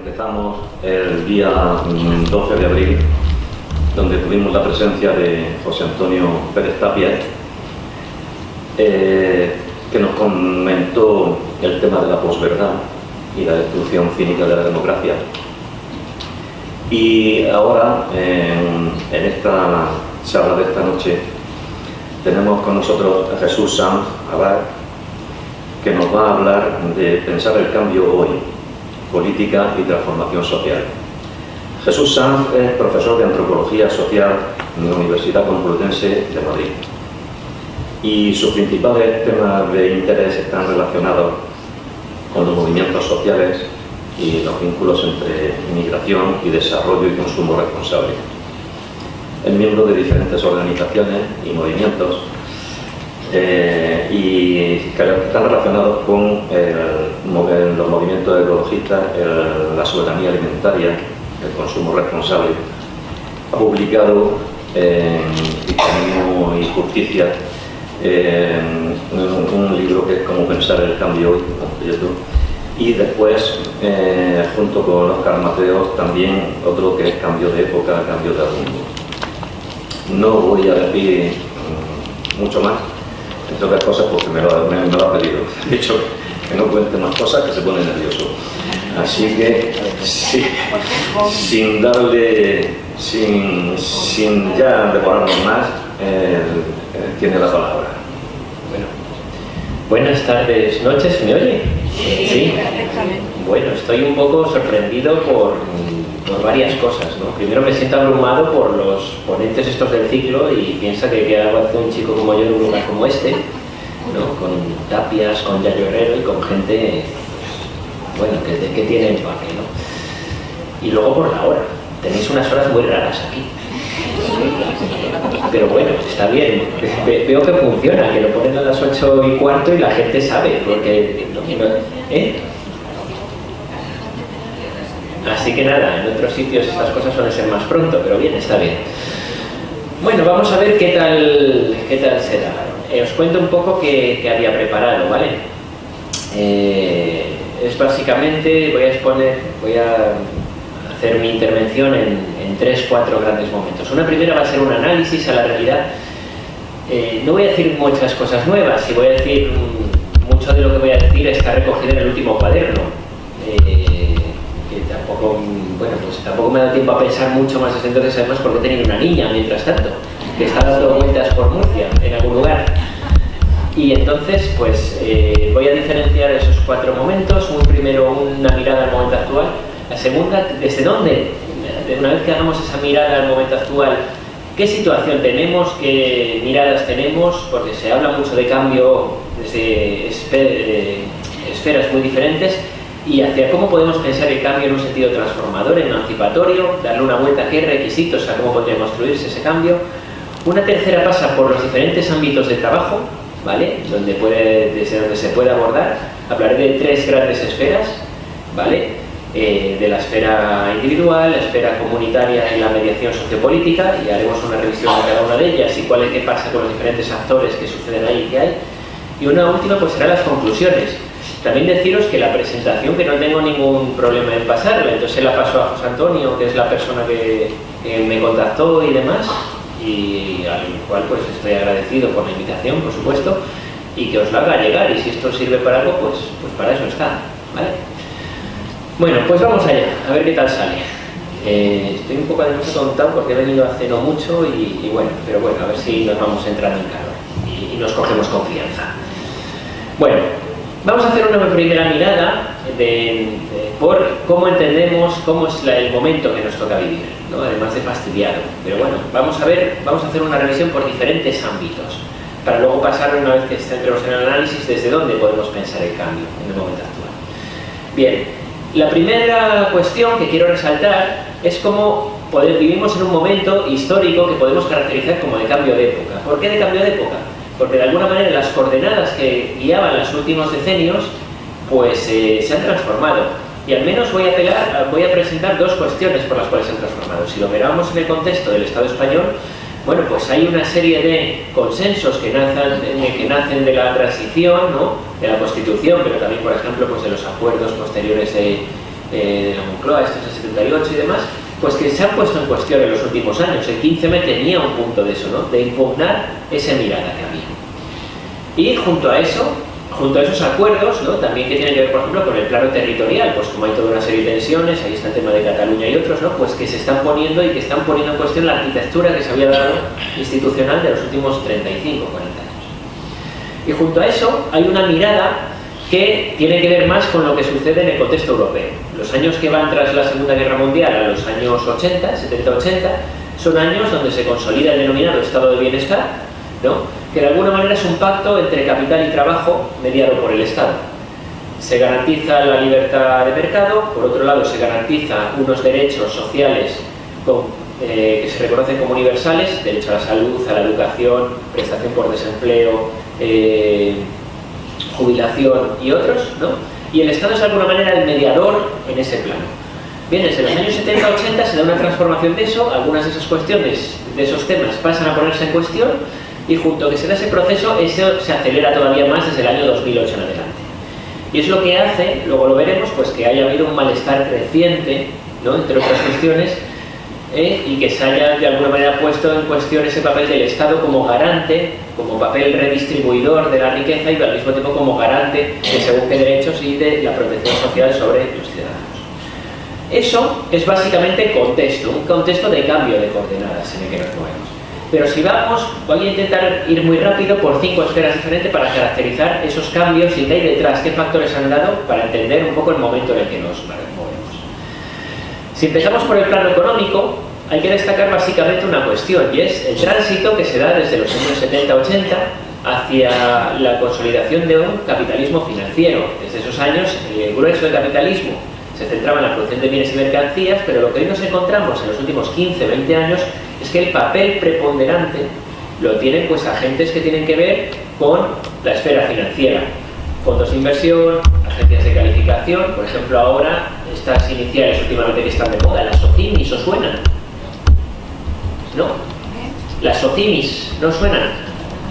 Empezamos el día 12 de abril, donde tuvimos la presencia de José Antonio Pérez Tapia, que nos comentó el tema de la posverdad y la destrucción cínica de la democracia. Y ahora, en esta charla de esta noche, tenemos con nosotros a Jesús Sanz Abad, que nos va a hablar de pensar el cambio hoy, política y transformación social. Jesús Sanz es profesor de Antropología Social en la Universidad Complutense de Madrid. Y sus principales temas de interés están relacionados con los movimientos sociales y los vínculos entre inmigración y desarrollo y consumo responsable. Es miembro de diferentes organizaciones y movimientos y que están relacionados con los movimientos ecologistas, la soberanía alimentaria, el consumo responsable. Ha publicado Feminismo y Justicia, un libro que es Cómo pensar el cambio hoy, completo, y después, junto con Óscar Mateos, también otro que es Cambio de época, cambio de rumbo. No voy a decir mucho más, entre otras cosas porque me lo ha pedido. De hecho, que no cuente más cosas, que se pone nervioso. Así que, sí, sin ya devorarnos más, tiene la palabra. Bueno, buenas tardes, noches, ¿me oye? Sí. Bueno, estoy un poco sorprendido por varias cosas, ¿no? Primero me siento abrumado por los ponentes estos del ciclo y piensa que algo hace un chico como yo en un lugar como este, ¿no? Con Tapias, con Yayo Herrero y con gente, pues, bueno, que tiene empaque, ¿no? Y luego por la hora, tenéis unas horas muy raras aquí. Pero bueno, está bien, veo que funciona, que lo ponen a las 8:15 y la gente sabe, porque Así que nada, en otros sitios estas cosas suelen ser más pronto, pero bien, está bien. Bueno, vamos a ver qué tal será. Os cuento un poco qué había preparado, ¿vale? Es básicamente, voy a hacer mi intervención en 3-4 grandes momentos. Una primera va a ser un análisis a la realidad. No voy a decir muchas cosas nuevas, y voy a decir, mucho de lo que voy a decir está recogido en el último cuaderno. Tampoco me da tiempo a pensar mucho más desde entonces, además porque he tenido una niña mientras tanto, que está dando vueltas por Murcia, en algún lugar. Y entonces, pues, voy a diferenciar esos 4 momentos. Un primero, una mirada al momento actual. La segunda, ¿desde dónde? Una vez que hagamos esa mirada al momento actual, ¿qué situación tenemos? ¿Qué miradas tenemos? Porque se habla mucho de cambio desde esferas muy diferentes, y hacia cómo podemos pensar el cambio en un sentido transformador, emancipatorio, darle una vuelta a qué requisitos, a cómo podría construirse ese cambio. Una tercera pasa por los diferentes ámbitos de trabajo, ¿vale? Desde donde se puede abordar. Hablaré de 3 grandes esferas, ¿vale? De la esfera individual, la esfera comunitaria y la mediación sociopolítica, y haremos una revisión de cada una de ellas y qué pasa con los diferentes actores que suceden ahí y que hay. Y una última pues será las conclusiones. También deciros que la presentación, que no tengo ningún problema en pasarla, entonces la paso a José Antonio, que es la persona que me contactó y demás, y al cual pues estoy agradecido por la invitación, por supuesto, y que os la haga llegar, y si esto sirve para algo, pues para eso está, ¿vale? Bueno, pues vamos allá, a ver qué tal sale. Estoy un poco además atontado porque he venido hace no mucho y bueno, pero bueno, a ver si nos vamos entrando en calor y nos cogemos confianza. Bueno, vamos a hacer una primera mirada por cómo entendemos cómo es el momento que nos toca vivir, ¿no? Además de fastidiado. Pero bueno, vamos a hacer una revisión por diferentes ámbitos, para luego pasar, una vez que centremos en el análisis, desde dónde podemos pensar el cambio en el momento actual. Bien, la primera cuestión que quiero resaltar es cómo vivimos en un momento histórico que podemos caracterizar como de cambio de época. ¿Por qué de cambio de época? Porque de alguna manera las coordenadas que guiaban los últimos decenios pues se han transformado, y al menos voy a presentar 2 cuestiones por las cuales se han transformado. Si lo miramos en el contexto del Estado español, bueno, pues hay una serie de consensos que nacen de la transición, ¿no? De la Constitución, pero también, por ejemplo, pues de los acuerdos posteriores de la Moncloa, esto es el 78 y demás, pues que se han puesto en cuestión en los últimos años. El 15M tenía un punto de eso, ¿no? De impugnar esa mirada que había. Y junto a esos acuerdos, ¿no? También que tienen que ver, por ejemplo, con el plano territorial, pues como hay toda una serie de tensiones, ahí está el tema de Cataluña y otros, ¿no? Pues que se están poniendo y que están poniendo en cuestión la arquitectura que se había dado institucional de los últimos 35 o 40 años. Y junto a eso hay una mirada que tiene que ver más con lo que sucede en el contexto europeo. Los años que van tras la Segunda Guerra Mundial a los años 80, 70-80, son años donde se consolida el denominado estado de bienestar, ¿no? Que de alguna manera es un pacto entre capital y trabajo mediado por el Estado. Se garantiza la libertad de mercado, por otro lado se garantiza unos derechos sociales que se reconocen como universales, derecho a la salud, a la educación, prestación por desempleo, jubilación y otros, ¿no? Y el Estado es de alguna manera el mediador en ese plano. Bien, desde los años 70-80 se da una transformación de eso, algunas de esas cuestiones, de esos temas pasan a ponerse en cuestión y junto a que se da ese proceso, eso se acelera todavía más desde el año 2008 en adelante. Y es lo que hace, luego lo veremos, pues que haya habido un malestar creciente, ¿no? Entre otras cuestiones, y que se haya de alguna manera puesto en cuestión ese papel del Estado como garante, como papel redistribuidor de la riqueza y al mismo tiempo como garante de según qué derechos y de la protección social sobre los ciudadanos. Eso es básicamente contexto, un contexto de cambio de coordenadas en el que nos movemos. Pero si vamos, voy a intentar ir muy rápido por 5 esferas diferentes para caracterizar esos cambios y qué hay detrás, qué factores han dado para entender un poco el momento en el que nos movemos. Si empezamos por el plano económico, hay que destacar básicamente una cuestión, y es el tránsito que se da desde los años 70-80 hacia la consolidación de un capitalismo financiero. Desde esos años, el grueso del capitalismo se centraba en la producción de bienes y mercancías, pero lo que hoy nos encontramos en los últimos 15-20 años es que el papel preponderante lo tienen pues agentes que tienen que ver con la esfera financiera. Fondos de inversión, agencias de calificación, por ejemplo ahora estas iniciales últimamente que están de moda, las SOCIMIS, ¿os suenan? ¿No? Las SOCIMIS, ¿no suenan?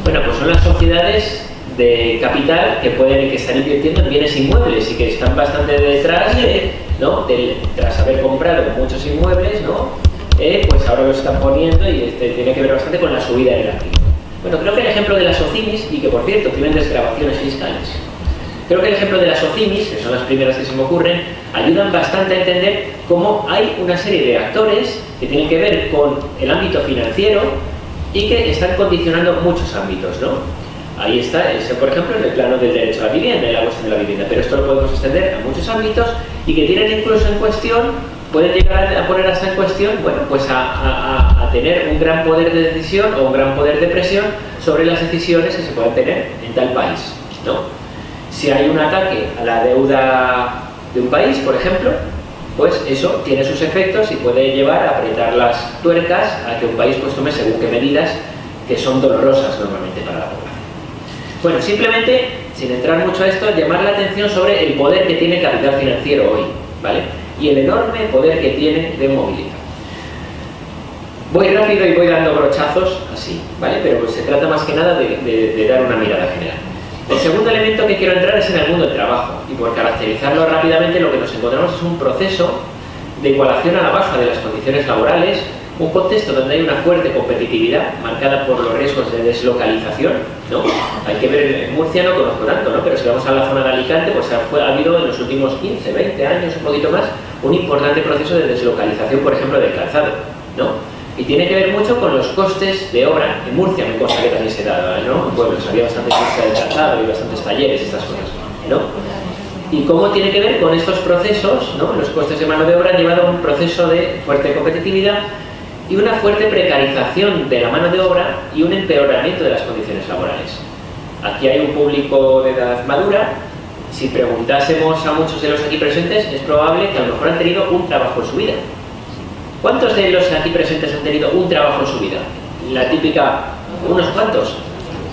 Bueno, pues son las sociedades de capital que pueden y que están invirtiendo en bienes inmuebles y que están bastante detrás de, ¿no? Tras haber comprado muchos inmuebles, ¿no? Pues ahora lo están poniendo y tiene que ver bastante con la subida del activo. Bueno, creo que el ejemplo de las SOCIMIS, y que por cierto tienen desgravaciones fiscales, creo que el ejemplo de las SOCIMIS, que son las primeras que se me ocurren, ayudan bastante a entender cómo hay una serie de actores que tienen que ver con el ámbito financiero y que están condicionando muchos ámbitos, ¿no? Ahí está, ese, por ejemplo, en el plano del derecho a la vivienda, en la cuestión de la vivienda, pero esto lo podemos extender a muchos ámbitos y que tienen incluso en cuestión, pueden llegar a poner hasta en cuestión, bueno, pues a tener un gran poder de decisión o un gran poder de presión sobre las decisiones que se puedan tener en tal país, ¿no? Si hay un ataque a la deuda de un país, por ejemplo, pues eso tiene sus efectos y puede llevar a apretar las tuercas a que un país pues tome según qué medidas que son dolorosas normalmente para la población. Bueno, simplemente, sin entrar mucho a esto, llamar la atención sobre el poder que tiene el capital financiero hoy, ¿vale? Y el enorme poder que tiene de movilidad. Voy rápido y voy dando brochazos así, ¿vale? Pero se trata más que nada de dar una mirada general. El segundo elemento que quiero entrar es en el mundo del trabajo, y por caracterizarlo rápidamente lo que nos encontramos es un proceso de igualación a la baja de las condiciones laborales, un contexto donde hay una fuerte competitividad marcada por los riesgos de deslocalización, ¿no? Hay que ver, en Murcia no conozco tanto, ¿no? Pero si vamos a la zona de Alicante, pues ha habido en los últimos 15, 20 años, un poquito más, un importante proceso de deslocalización, por ejemplo, del calzado, ¿no? Y tiene que ver mucho con los costes de obra. En Murcia me consta que también se daba, ¿no? En pueblos había bastante industria de calzado y bastantes talleres, estas cosas, ¿no? Y cómo tiene que ver con estos procesos, ¿no? Los costes de mano de obra han llevado a un proceso de fuerte competitividad y una fuerte precarización de la mano de obra y un empeoramiento de las condiciones laborales. Aquí hay un público de edad madura. Si preguntásemos a muchos de los aquí presentes, es probable que a lo mejor han tenido un trabajo en su vida. ¿Cuántos de los aquí presentes han tenido un trabajo en su vida? La típica, unos cuantos,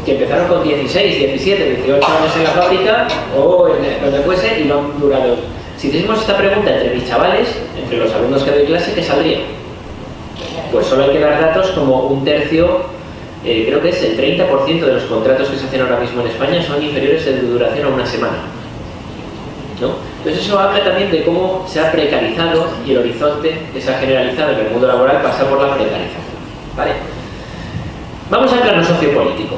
que empezaron con 16, 17, 18 años en la fábrica o en donde fuese y no han durado. Si hiciésemos esta pregunta entre mis chavales, entre los alumnos que doy clase, ¿qué saldría? Pues solo hay que dar datos como un tercio, creo que es el 30% de los contratos que se hacen ahora mismo en España son inferiores en duración a una semana. ¿no? Entonces eso habla también de cómo se ha precarizado y el horizonte que se ha generalizado en el mundo laboral pasa por la precarización, ¿vale? Vamos al plano sociopolítico.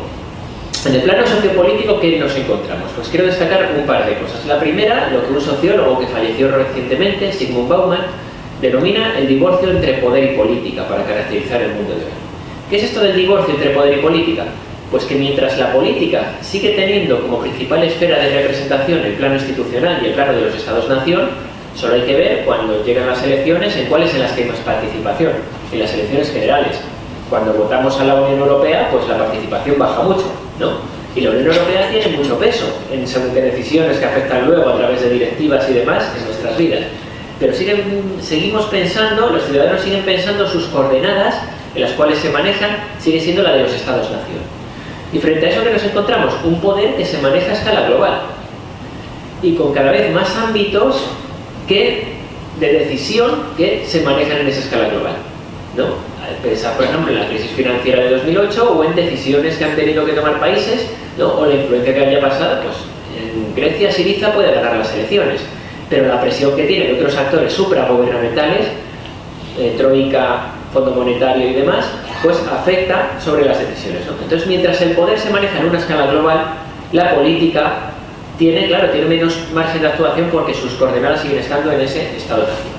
En el plano sociopolítico, ¿qué nos encontramos? Pues quiero destacar un par de cosas. La primera, lo que un sociólogo que falleció recientemente, Zygmunt Bauman, denomina el divorcio entre poder y política para caracterizar el mundo de hoy. ¿Qué es esto del divorcio entre poder y política? Pues que mientras la política sigue teniendo como principal esfera de representación el plano institucional y el plano de los Estados-nación, solo hay que ver cuando llegan las elecciones en cuáles en las que hay más participación, en las elecciones generales. Cuando votamos a la Unión Europea, pues la participación baja mucho, ¿no? Y la Unión Europea tiene mucho peso en según qué decisiones que afectan luego a través de directivas y demás en nuestras vidas. Pero seguimos pensando, los ciudadanos siguen pensando sus coordenadas en las cuales se manejan, sigue siendo la de los Estados-nación. Y frente a eso que nos encontramos, un poder que se maneja a escala global y con cada vez más ámbitos de decisión que se manejan en esa escala global, ¿no? Pensar, por ejemplo, en la crisis financiera de 2008 o en decisiones que han tenido que tomar países, ¿no? O la influencia que haya pasado, pues en Grecia Syriza puede ganar las elecciones, pero la presión que tienen otros actores supragubernamentales, Troika, Fondo Monetario y demás, pues afecta sobre las decisiones, ¿no? Entonces, mientras el poder se maneja en una escala global, la política tiene menos margen de actuación porque sus coordenadas siguen estando en ese Estado-nación.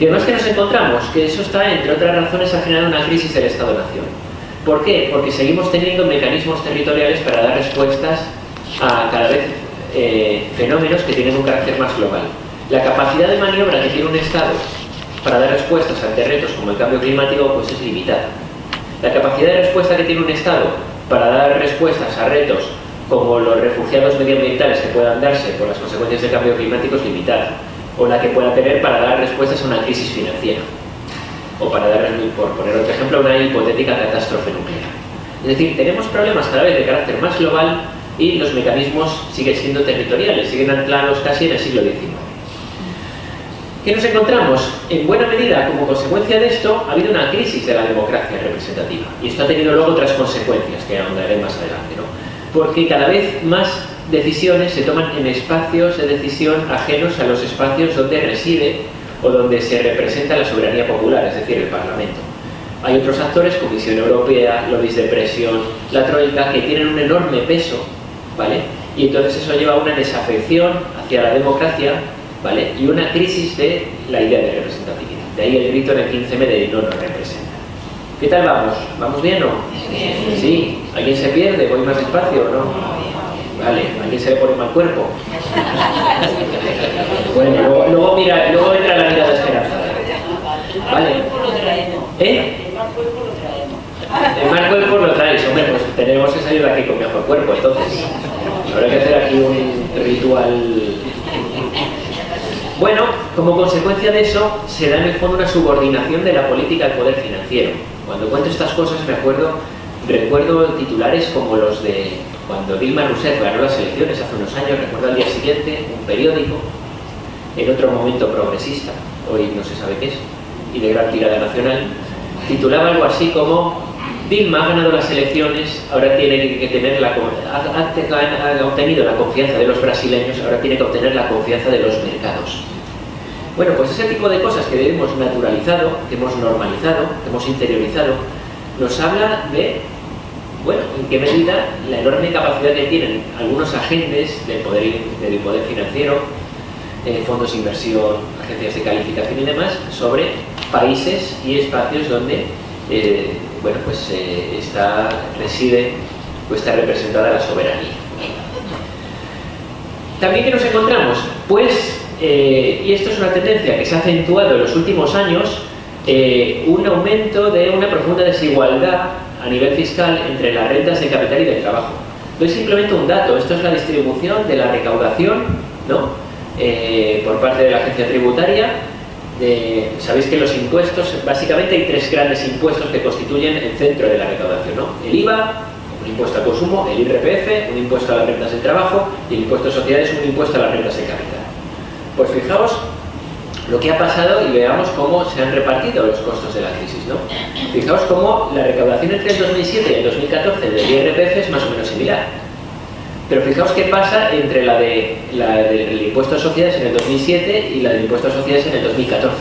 Y además que nos encontramos que eso está, entre otras razones, ha generado una crisis del Estado-nación. ¿Por qué? Porque seguimos teniendo mecanismos territoriales para dar respuestas a cada vez fenómenos que tienen un carácter más global. La capacidad de maniobra que tiene un Estado para dar respuestas ante retos como el cambio climático pues es limitada. La capacidad de respuesta que tiene un Estado para dar respuestas a retos como los refugiados medioambientales que puedan darse por las consecuencias del cambio climático es limitada, o la que pueda tener para dar respuestas a una crisis financiera, o para dar, por poner otro ejemplo, una hipotética catástrofe nuclear. Es decir, tenemos problemas cada vez de carácter más global y los mecanismos siguen siendo territoriales, siguen anclados casi en el siglo XIX. ¿Qué nos encontramos? En buena medida, como consecuencia de esto, ha habido una crisis de la democracia representativa. Y esto ha tenido luego otras consecuencias, que ahondaré más adelante, ¿no? Porque cada vez más decisiones se toman en espacios de decisión ajenos a los espacios donde reside o donde se representa la soberanía popular, es decir, el Parlamento. Hay otros actores, Comisión Europea, lobbies de presión, la Troika, que tienen un enorme peso, ¿vale? Y entonces eso lleva a una desafección hacia la democracia, ¿vale? Y una crisis de la idea de representatividad. De ahí el grito en el 15M de no nos representa. ¿Qué tal vamos? ¿Vamos bien o no? Sí. ¿Alguien se pierde? ¿Voy más despacio o no? Vale. ¿Alguien se le pone mal cuerpo? Bueno, luego entra la mirada esperanzada. Vale. ¿Eh? El mal cuerpo lo traes, hombre, pues tenemos que salir de aquí con mejor cuerpo, entonces. Habrá que hacer aquí un ritual. Bueno, como consecuencia de eso, se da en el fondo una subordinación de la política al poder financiero. Cuando cuento estas cosas recuerdo titulares como los de cuando Dilma Rousseff ganó las elecciones hace unos años, recuerdo al día siguiente, un periódico, en otro momento progresista, hoy no se sabe qué es, y de gran tirada nacional, titulaba algo así como: Dilma ha ganado las elecciones, ahora tiene que tener ha obtenido la confianza de los brasileños, ahora tiene que obtener la confianza de los mercados. Bueno, pues ese tipo de cosas que hemos naturalizado, que hemos normalizado, que hemos interiorizado, nos habla de, bueno, en qué medida la enorme capacidad que tienen algunos agentes del poder financiero, fondos de inversión, agencias de calificación y demás, sobre países y espacios donde reside o está representada la soberanía. También, ¿qué nos encontramos? Pues, y esto es una tendencia que se ha acentuado en los últimos años, un aumento de una profunda desigualdad a nivel fiscal entre las rentas de capital y del trabajo. No es simplemente un dato, esto es la distribución de la recaudación, ¿no? Por parte de la agencia tributaria. Sabéis que los impuestos, básicamente hay tres grandes impuestos que constituyen el centro de la recaudación, ¿no? El IVA, un impuesto al consumo; el IRPF, un impuesto a las rentas del trabajo; y el impuesto de sociedades, un impuesto a las rentas de capital. Pues fijaos lo que ha pasado y veamos cómo se han repartido los costos de la crisis, ¿no? Fijaos cómo la recaudación entre el 2007 y el 2014 del IRPF es más o menos similar, Pero fijaos qué pasa entre la del impuesto a sociedades en el 2007 y la del impuesto a sociedades en el 2014.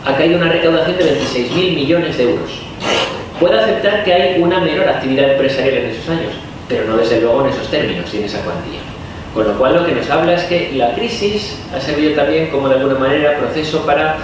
Ha caído una recaudación de 26.000 millones de euros. Puedo aceptar que hay una menor actividad empresarial en esos años, pero no desde luego en esos términos y en esa cuantía. Con lo cual lo que nos habla es que la crisis ha servido también como de alguna manera proceso para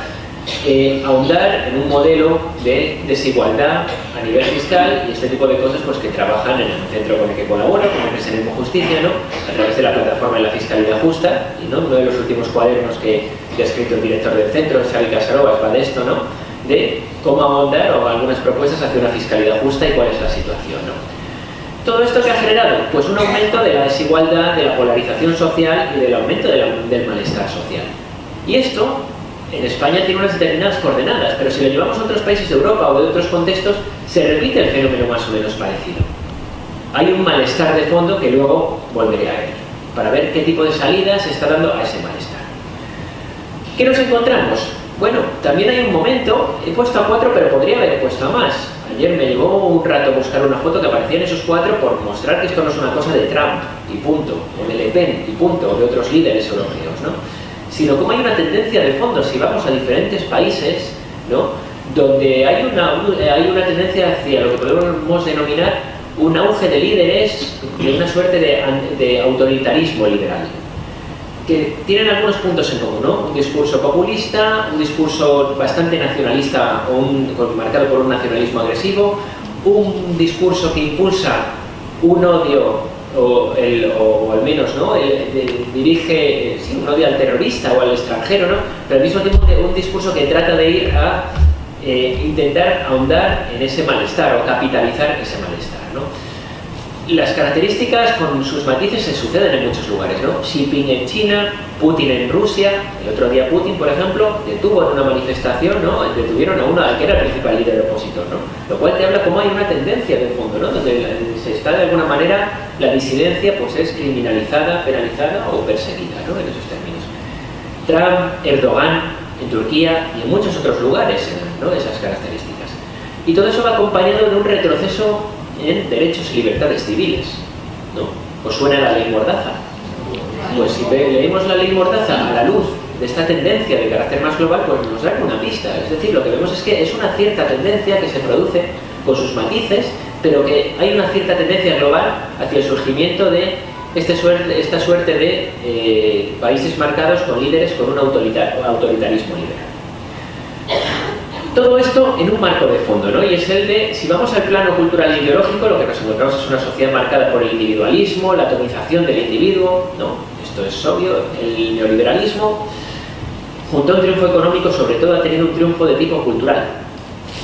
ahondar en un modelo de desigualdad a nivel fiscal y este tipo de cosas pues que trabajan en el centro con el que colaboro, como es el Justicia, ¿no? A través de la plataforma de la fiscalidad justa, y ¿no? Uno de los últimos cuadernos que ha escrito el director del centro, Xavi Casarovas, va de esto, ¿no? De cómo ahondar o algunas propuestas hacia una fiscalidad justa y cuál es la situación, ¿no? ¿Todo esto que ha generado? Pues un aumento de la desigualdad, de la polarización social y del aumento del malestar social. Y esto en España tiene unas determinadas coordenadas, pero si lo llevamos a otros países de Europa o de otros contextos, se repite el fenómeno más o menos parecido. Hay un malestar de fondo que luego volveré a ver, para ver qué tipo de salida se está dando a ese malestar. ¿Qué nos encontramos? Bueno, también hay un momento, he puesto a 4, pero podría haber puesto a más. Ayer me llevó un rato buscar una foto que aparecía en esos 4 por mostrar que esto no es una cosa de Trump, y punto, o de Le Pen, y punto, o de otros líderes europeos, ¿no? Sino como hay una tendencia de fondo, si vamos a diferentes países, ¿no? Donde hay una tendencia hacia lo que podemos denominar un auge de líderes, de una suerte de autoritarismo liberal, que tienen algunos puntos en común, ¿no? Un discurso populista, un discurso bastante nacionalista, marcado por un nacionalismo agresivo, un discurso que impulsa un odio o al menos, ¿no? Dirige un odio al terrorista o al extranjero, ¿no? Pero al mismo tiempo un discurso que trata de ir a intentar ahondar en ese malestar o capitalizar ese malestar, ¿no? Las características con sus matices se suceden en muchos lugares, ¿no? Xi Jinping en China, Putin en Rusia. El otro día Putin, por ejemplo, detuvo en una manifestación, ¿no? Detuvieron a uno que era el principal líder opositor, ¿no? Lo cual te habla como hay una tendencia de fondo, ¿no? Donde se está de alguna manera, la disidencia pues es criminalizada, penalizada o perseguida, ¿no? En esos términos. Trump, Erdogan en Turquía y en muchos otros lugares, ¿no? Esas características. Y todo eso va acompañado de un retroceso en derechos y libertades civiles, ¿no? ¿Os suena la ley Mordaza? Pues si leemos la ley Mordaza a la luz de esta tendencia de carácter más global, pues nos da una pista. Es decir, lo que vemos es que es una cierta tendencia que se produce con sus matices, pero que hay una cierta tendencia global hacia el surgimiento de esta suerte de países marcados con líderes con un autoritarismo liberal. Todo esto en un marco de fondo, ¿no? Y es el de, si vamos al plano cultural e ideológico, lo que nos encontramos es una sociedad marcada por el individualismo, la atomización del individuo, ¿no? Esto es obvio, el neoliberalismo, junto a un triunfo económico, sobre todo ha tenido un triunfo de tipo cultural.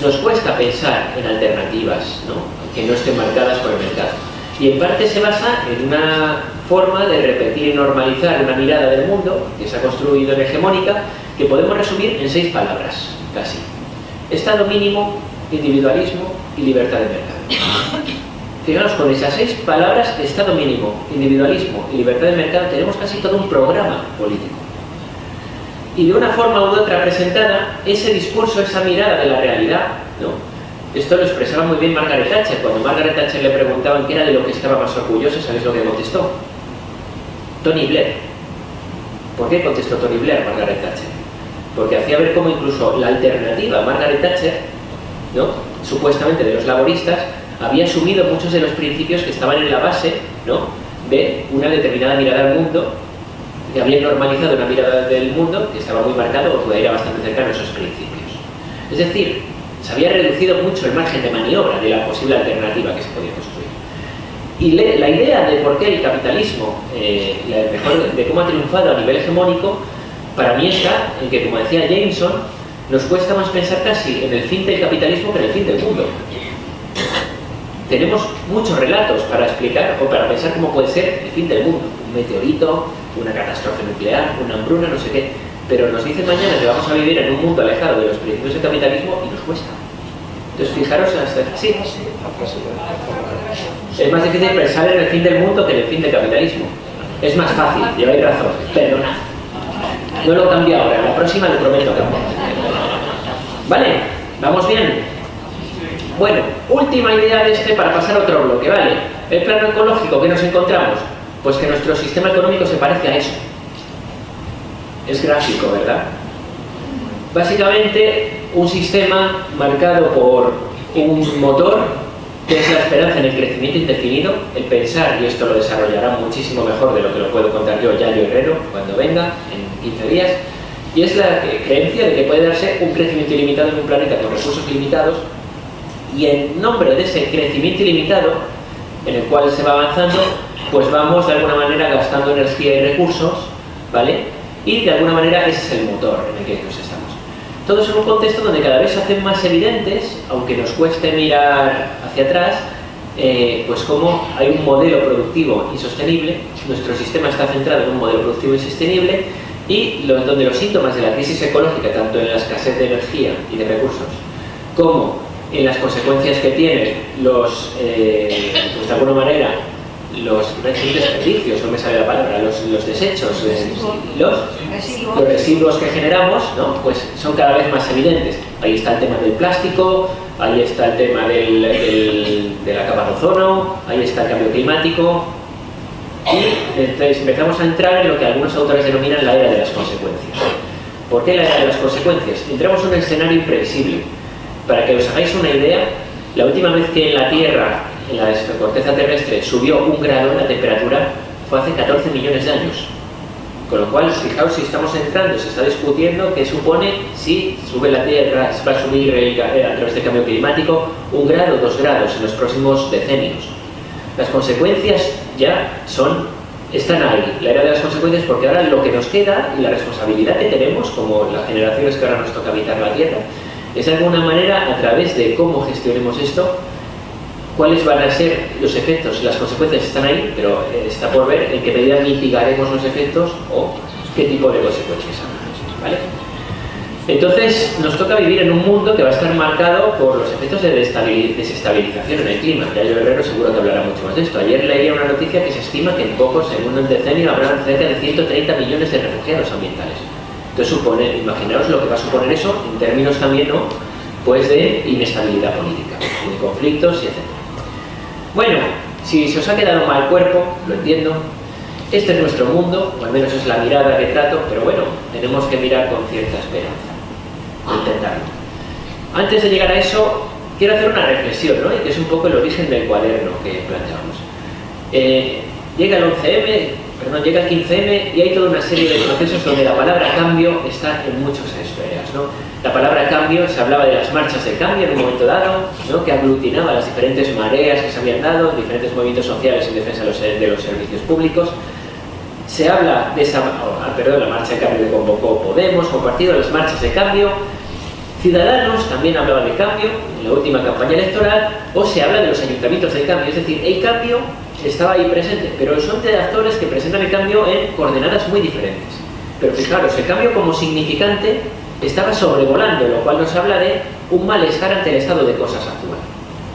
Nos cuesta pensar en alternativas, ¿no? Que no estén marcadas por el mercado. Y en parte se basa en una forma de repetir y normalizar una mirada del mundo que se ha construido en hegemónica, que podemos resumir en 6 palabras, casi. Estado mínimo, individualismo y libertad de mercado. Fijaros, con esas 6 palabras, estado mínimo, individualismo y libertad de mercado, tenemos casi todo un programa político. Y de una forma u otra presentada, ese discurso, esa mirada de la realidad, ¿no? Esto lo expresaba muy bien Margaret Thatcher. Cuando Margaret Thatcher le preguntaban qué era de lo que estaba más orgullosa, ¿sabéis lo que contestó? Tony Blair. ¿Por qué contestó Tony Blair, Margaret Thatcher? Porque hacía ver cómo incluso la alternativa, Margaret Thatcher, ¿no? Supuestamente de los laboristas, había asumido muchos de los principios que estaban en la base, ¿no? De una determinada mirada al mundo, que había normalizado una mirada del mundo que estaba muy marcada o que era bastante cercano a esos principios. Es decir, se había reducido mucho el margen de maniobra de la posible alternativa que se podía construir. Y la idea de por qué el capitalismo, de cómo ha triunfado a nivel hegemónico, para mí está en que, como decía Jameson, nos cuesta más pensar casi en el fin del capitalismo que en el fin del mundo. Tenemos muchos relatos para explicar o para pensar cómo puede ser el fin del mundo. Un meteorito, una catástrofe nuclear, una hambruna, no sé qué. Pero nos dicen mañana que vamos a vivir en un mundo alejado de los principios del capitalismo y nos cuesta. Entonces, fijaros hasta... Sí. Es más difícil pensar en el fin del mundo que en el fin del capitalismo. Es más fácil, lleváis razón. Perdonad. No lo cambio ahora, en la próxima lo prometo cambiar. ¿Vale? ¿Vamos bien? Bueno, última idea de para pasar a otro bloque, ¿vale? El plano ecológico que nos encontramos. Pues que nuestro sistema económico se parece a eso. Es gráfico, ¿verdad? Básicamente, un sistema marcado por un motor, que es la esperanza en el crecimiento indefinido, el pensar, y esto lo desarrollará muchísimo mejor de lo que lo puedo contar yo, Yayo Herrero, cuando venga, en 15 días, y es la creencia de que puede darse un crecimiento ilimitado en un planeta con recursos limitados, y en nombre de ese crecimiento ilimitado, en el cual se va avanzando, pues vamos de alguna manera gastando energía y recursos, ¿vale? Y de alguna manera ese es el motor en el que nos estamos. Todo eso en un contexto donde cada vez se hacen más evidentes, aunque nos cueste mirar hacia atrás, pues como hay un modelo productivo insostenible, nuestro sistema está centrado en un modelo productivo insostenible, y donde los síntomas de la crisis ecológica, tanto en la escasez de energía y de recursos, como en las consecuencias que tienen los, pues de alguna manera, los desperdicios, no me sale la palabra, los desechos, los residuos que generamos, ¿no? Pues son cada vez más evidentes. Ahí está el tema del plástico, ahí está el tema de la capa de ozono, ahí está el cambio climático, y entonces empezamos a entrar en lo que algunos autores denominan la era de las consecuencias. ¿Por qué la era de las consecuencias? Entramos en un escenario imprevisible. Para que os hagáis una idea, la última vez que en la Tierra, en la corteza terrestre, subió 1 grado la temperatura fue hace 14 millones de años. Con lo cual, fijaos si estamos entrando, se está discutiendo qué supone si sube la Tierra, va a subir a través del cambio climático 1 grado o 2 grados en los próximos decenios. Las consecuencias ya están ahí, la era de las consecuencias, porque ahora lo que nos queda y la responsabilidad que tenemos como las generaciones que ahora nos toca habitar la Tierra es de alguna manera, a través de cómo gestionemos esto, cuáles van a ser los efectos. Las consecuencias están ahí, pero está por ver en qué medida mitigaremos los efectos o qué tipo de consecuencias habrá, ¿vale? Entonces nos toca vivir en un mundo que va a estar marcado por los efectos de desestabilización en el clima. Yayo Herrero seguro que hablará mucho más de esto. Ayer leía una noticia que se estima que en un decenio habrá cerca de 130 millones de refugiados ambientales. Entonces imaginaos lo que va a suponer eso en términos también, ¿no?, pues de inestabilidad política, de conflictos y etc. Bueno, si se os ha quedado mal cuerpo, lo entiendo. Este es nuestro mundo, o al menos es la mirada que trato, pero bueno, tenemos que mirar con cierta esperanza, intentarlo. Antes de llegar a eso, quiero hacer una reflexión, ¿no?, y que es un poco el origen del cuaderno que planteamos. Llega el 15M y hay toda una serie de procesos donde la palabra cambio está en muchas esferas, ¿no? La palabra cambio, se hablaba de las marchas de cambio en un momento dado, ¿no?, que aglutinaba las diferentes mareas que se habían dado, diferentes movimientos sociales en defensa de los servicios públicos. Se habla de la marcha de cambio que convocó Podemos, compartido las marchas de cambio. Ciudadanos también hablaba de cambio en la última campaña electoral, o se habla de los ayuntamientos del cambio, es decir, el cambio estaba ahí presente, pero son de actores que presentan el cambio en coordenadas muy diferentes. Pero fijaros, el cambio como significante estaba sobrevolando, lo cual nos habla de un malestar ante el estado de cosas actual.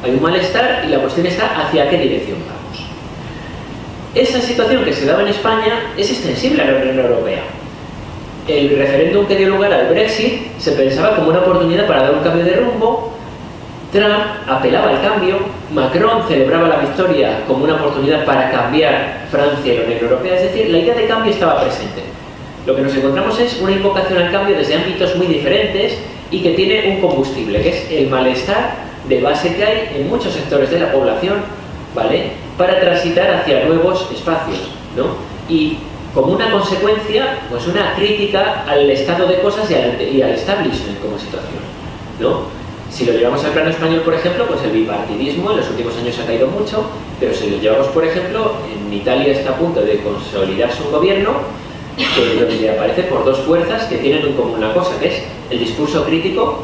Hay un malestar y la cuestión está hacia qué dirección vamos. Esa situación que se daba en España es extensible a la Unión Europea. El referéndum que dio lugar al Brexit se pensaba como una oportunidad para dar un cambio de rumbo. Trump apelaba al cambio, Macron celebraba la victoria como una oportunidad para cambiar Francia y la Unión Europea, es decir, la idea de cambio estaba presente. Lo que nos encontramos es una invocación al cambio desde ámbitos muy diferentes y que tiene un combustible, que es el malestar de base que hay en muchos sectores de la población, ¿vale?, para transitar hacia nuevos espacios, ¿no? Y como una consecuencia, pues una crítica al estado de cosas y al establishment como situación, ¿no? Si lo llevamos al plano español, por ejemplo, pues el bipartidismo en los últimos años ha caído mucho, pero si lo llevamos, por ejemplo, en Italia está a punto de consolidarse un gobierno donde aparece por dos fuerzas que tienen en común una cosa, que es el discurso crítico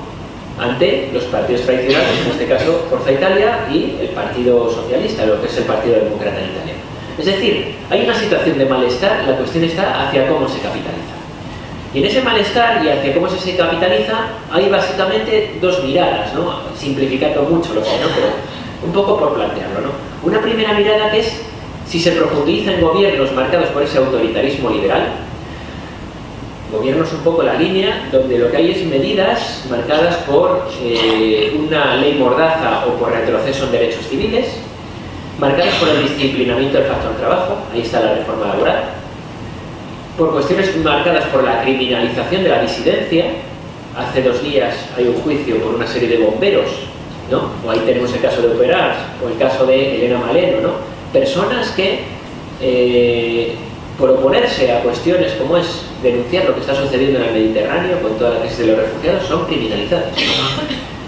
ante los partidos tradicionales, en este caso Forza Italia y el Partido Socialista, lo que es el Partido Demócrata en Italia. Es decir, hay una situación de malestar, la cuestión está hacia cómo se capitaliza. Y en ese malestar y hacia cómo se capitaliza hay básicamente dos miradas, ¿no?, simplificando mucho lo sé, ¿no?, pero un poco por plantearlo, ¿no? Una primera mirada que es si se profundiza en gobiernos marcados por ese autoritarismo liberal, gobiernos un poco la línea donde lo que hay es medidas marcadas por una ley mordaza o por retroceso en derechos civiles, marcadas por el disciplinamiento del factor trabajo, ahí está la reforma laboral, por cuestiones marcadas por la criminalización de la disidencia. Hace 2 días hay un juicio por una serie de bomberos, ¿no? O ahí tenemos el caso de Operars, o el caso de Elena Maleno, ¿no? Personas que, por oponerse a cuestiones como es denunciar lo que está sucediendo en el Mediterráneo con toda la crisis de los refugiados, son criminalizadas.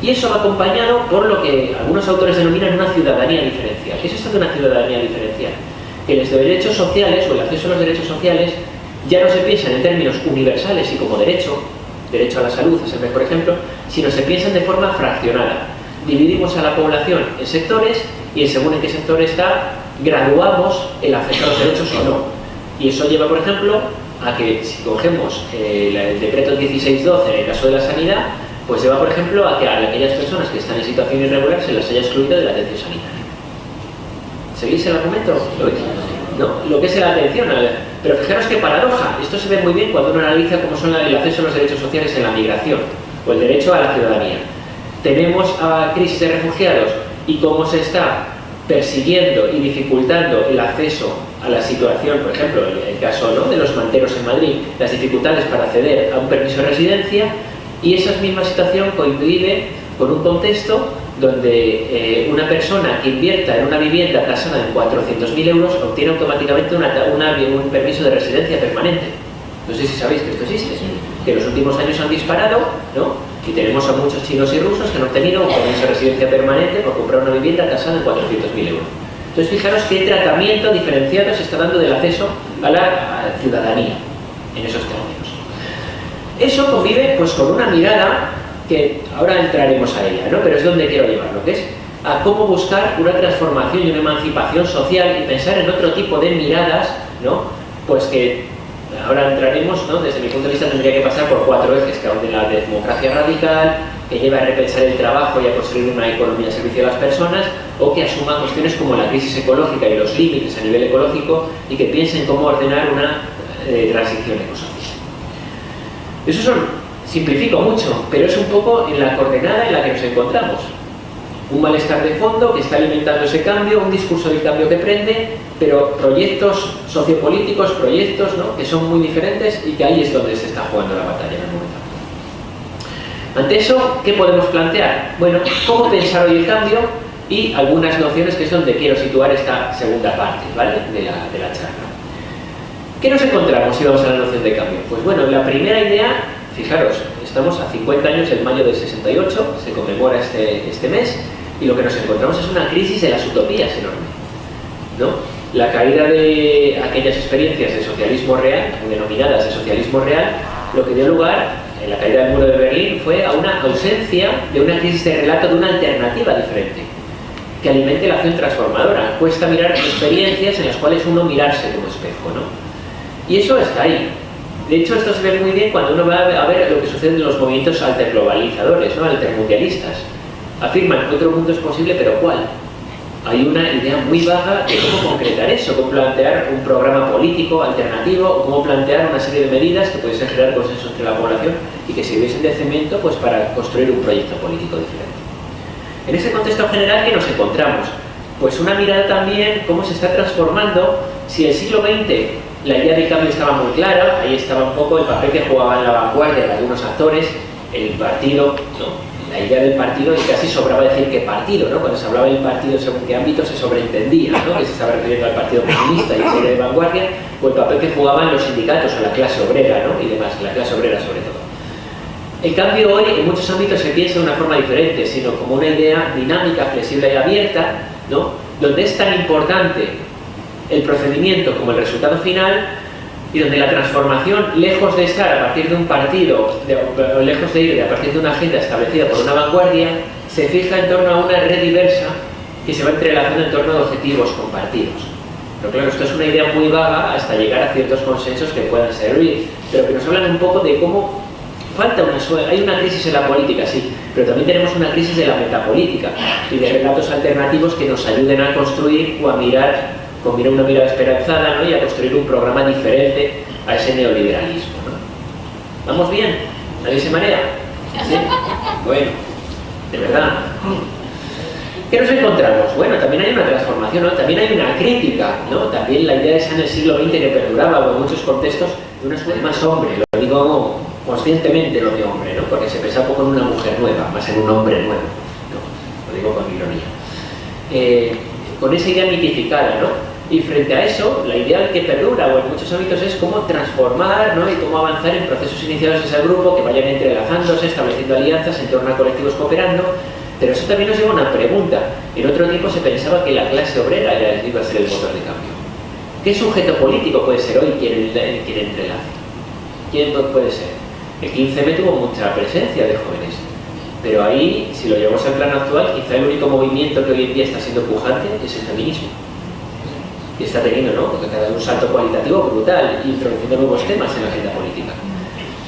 Y eso va acompañado por lo que algunos autores denominan una ciudadanía diferencial. ¿Qué es esto de una ciudadanía diferencial? Que los derechos sociales, o el acceso a los derechos sociales, ya no se piensan en términos universales y como derecho a la salud es el mejor ejemplo, sino se piensan de forma fraccionada. Dividimos a la población en sectores y según en qué sector está, graduamos el acceso a los derechos o no. Y eso lleva, por ejemplo, a que si cogemos el decreto 1612 en el caso de la sanidad, pues lleva, por ejemplo, a que a aquellas personas que están en situación irregular se las haya excluido de la atención sanitaria. ¿Seguís el argumento? ¿Lo veis? No, lo que es la atención. Pero fijaros qué paradoja. Esto se ve muy bien cuando uno analiza cómo son el acceso a los derechos sociales en la migración o el derecho a la ciudadanía. Tenemos a crisis de refugiados y cómo se está persiguiendo y dificultando el acceso a la situación, por ejemplo, el caso, ¿no?, de los manteros en Madrid, las dificultades para acceder a un permiso de residencia, y esa misma situación coincide con un contexto donde una persona que invierta en una vivienda tasada en 400.000 euros obtiene automáticamente un permiso de residencia permanente. No sé si sabéis que esto existe, que en los últimos años han disparado, ¿no? Y tenemos a muchos chinos y rusos que han obtenido un permiso de residencia permanente por comprar una vivienda tasada en 400.000 euros. Entonces, fijaros qué tratamiento diferenciado se está dando del acceso a la ciudadanía en esos términos. Eso convive pues con una mirada que ahora entraremos a ella, ¿no? Pero es donde quiero llevarlo, que es a cómo buscar una transformación y una emancipación social y pensar en otro tipo de miradas, ¿no? Pues que ahora entraremos, ¿no? Desde mi punto de vista tendría que pasar por 4 ejes, que hablan de la democracia radical, que lleva a repensar el trabajo y a construir una economía al servicio de las personas, o que asuma cuestiones como la crisis ecológica y los límites a nivel ecológico y que piensen cómo ordenar una transición ecosocial. Eso simplifico mucho, pero es un poco en la coordenada en la que nos encontramos. Un malestar de fondo que está alimentando ese cambio, un discurso del cambio que prende, pero proyectos sociopolíticos, proyectos, ¿no?, que son muy diferentes y que ahí es donde se está jugando la batalla en el momento. Ante eso, ¿qué podemos plantear? Bueno, cómo pensar hoy el cambio y algunas nociones que es donde quiero situar esta segunda parte, ¿vale?, de la charla. ¿Qué nos encontramos si vamos a la noción de cambio? Pues bueno, la primera idea, fijaros, estamos a 50 años, en mayo del 68, se conmemora este mes, y lo que nos encontramos es una crisis de las utopías enorme, ¿no? La caída de aquellas experiencias de socialismo real, denominadas de socialismo real, lo que dio lugar, en la caída del muro de Berlín, fue a una ausencia de una crisis de relato, de una alternativa diferente, que alimente la acción transformadora. Cuesta mirar experiencias en las cuales uno mirarse como espejo, ¿no? Y eso está ahí. De hecho, esto se ve muy bien cuando uno va a ver lo que sucede en los movimientos alterglobalizadores, ¿no?, altermundialistas. Afirman que otro mundo es posible, pero ¿cuál? Hay una idea muy vaga de cómo concretar eso, cómo plantear un programa político alternativo, o cómo plantear una serie de medidas que pudiesen generar consenso entre la población y que sirviesen de cemento pues, para construir un proyecto político diferente. En ese contexto general, ¿qué nos encontramos? Pues una mirada también cómo se está transformando. Si el siglo XX la idea de cambio estaba muy clara, ahí estaba un poco el papel que jugaban la vanguardia de algunos actores, el partido, ¿no? La idea del partido, y casi sobraba decir qué partido, ¿no? Cuando se hablaba del partido según qué ámbito se sobreentendía, ¿no?, que se estaba refiriendo al partido comunista y a la idea de vanguardia, o el papel que jugaban los sindicatos o la clase obrera, ¿no?, y demás, la clase obrera sobre todo. El cambio hoy en muchos ámbitos se piensa de una forma diferente, sino como una idea dinámica, flexible y abierta, ¿no?, donde es tan importante el procedimiento como el resultado final, y donde la transformación, lejos de estar a partir de un partido, lejos de ir a partir de una agenda establecida por una vanguardia, se fija en torno a una red diversa que se va entrelazando en torno a objetivos compartidos. Pero claro, esto es una idea muy vaga hasta llegar a ciertos consensos que puedan servir, pero que nos hablan un poco de cómo hay una crisis en la política, sí, pero también tenemos una crisis de la metapolítica y de relatos alternativos que nos ayuden a construir o a mirar con una mirada esperanzada, ¿no?, y a construir un programa diferente a ese neoliberalismo, ¿no? ¿Vamos bien? ¿Nadie se marea? ¿Sí? Bueno, de verdad. ¿Qué nos encontramos? Bueno, también hay una transformación, ¿no? También hay una crítica, ¿no? También la idea esa en el siglo XX que perduraba o en muchos contextos de una sociedad más hombre, lo digo conscientemente lo de hombre, ¿no? Porque se pensaba poco en una mujer nueva, más en un hombre nuevo, ¿no? Lo digo con ironía. Con esa idea mitificada, ¿no? Y frente a eso, la idea que perdura o en muchos ámbitos es cómo transformar, ¿no? Y cómo avanzar en procesos iniciados en ese grupo que vayan entrelazándose, estableciendo alianzas en torno a colectivos cooperando. Pero eso también nos lleva a una pregunta. En otro tiempo se pensaba que la clase obrera iba a ser el motor de cambio. ¿Qué sujeto político puede ser hoy quien entrelace? ¿Quién puede ser? El 15M tuvo mucha presencia de jóvenes. Pero ahí, si lo llevamos al plano actual, quizá el único movimiento que hoy en día está siendo pujante es el feminismo. Y está teniendo, ¿no? Porque cada vez un salto cualitativo brutal, introduciendo nuevos temas en la agenda política.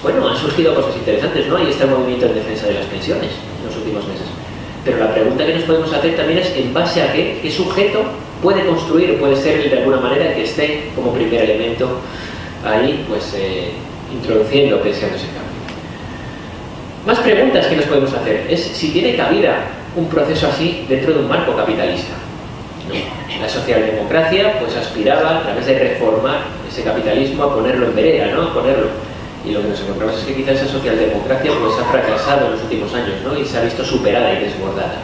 Bueno, han surgido cosas interesantes, ¿no? Ahí está el movimiento en defensa de las pensiones en los últimos meses. Pero la pregunta que nos podemos hacer también es en base a qué sujeto puede construir, puede ser de alguna manera el que esté como primer elemento ahí, pues introduciendo, pensando ese cambio. Más preguntas que nos podemos hacer es si tiene cabida un proceso así dentro de un marco capitalista. ¿No? La socialdemocracia pues aspiraba a través de reformar ese capitalismo a ponerlo en vereda, ¿no? A ponerlo. Y lo que nos encontramos es que quizás esa socialdemocracia pues ha fracasado en los últimos años, ¿no? Y se ha visto superada y desbordada.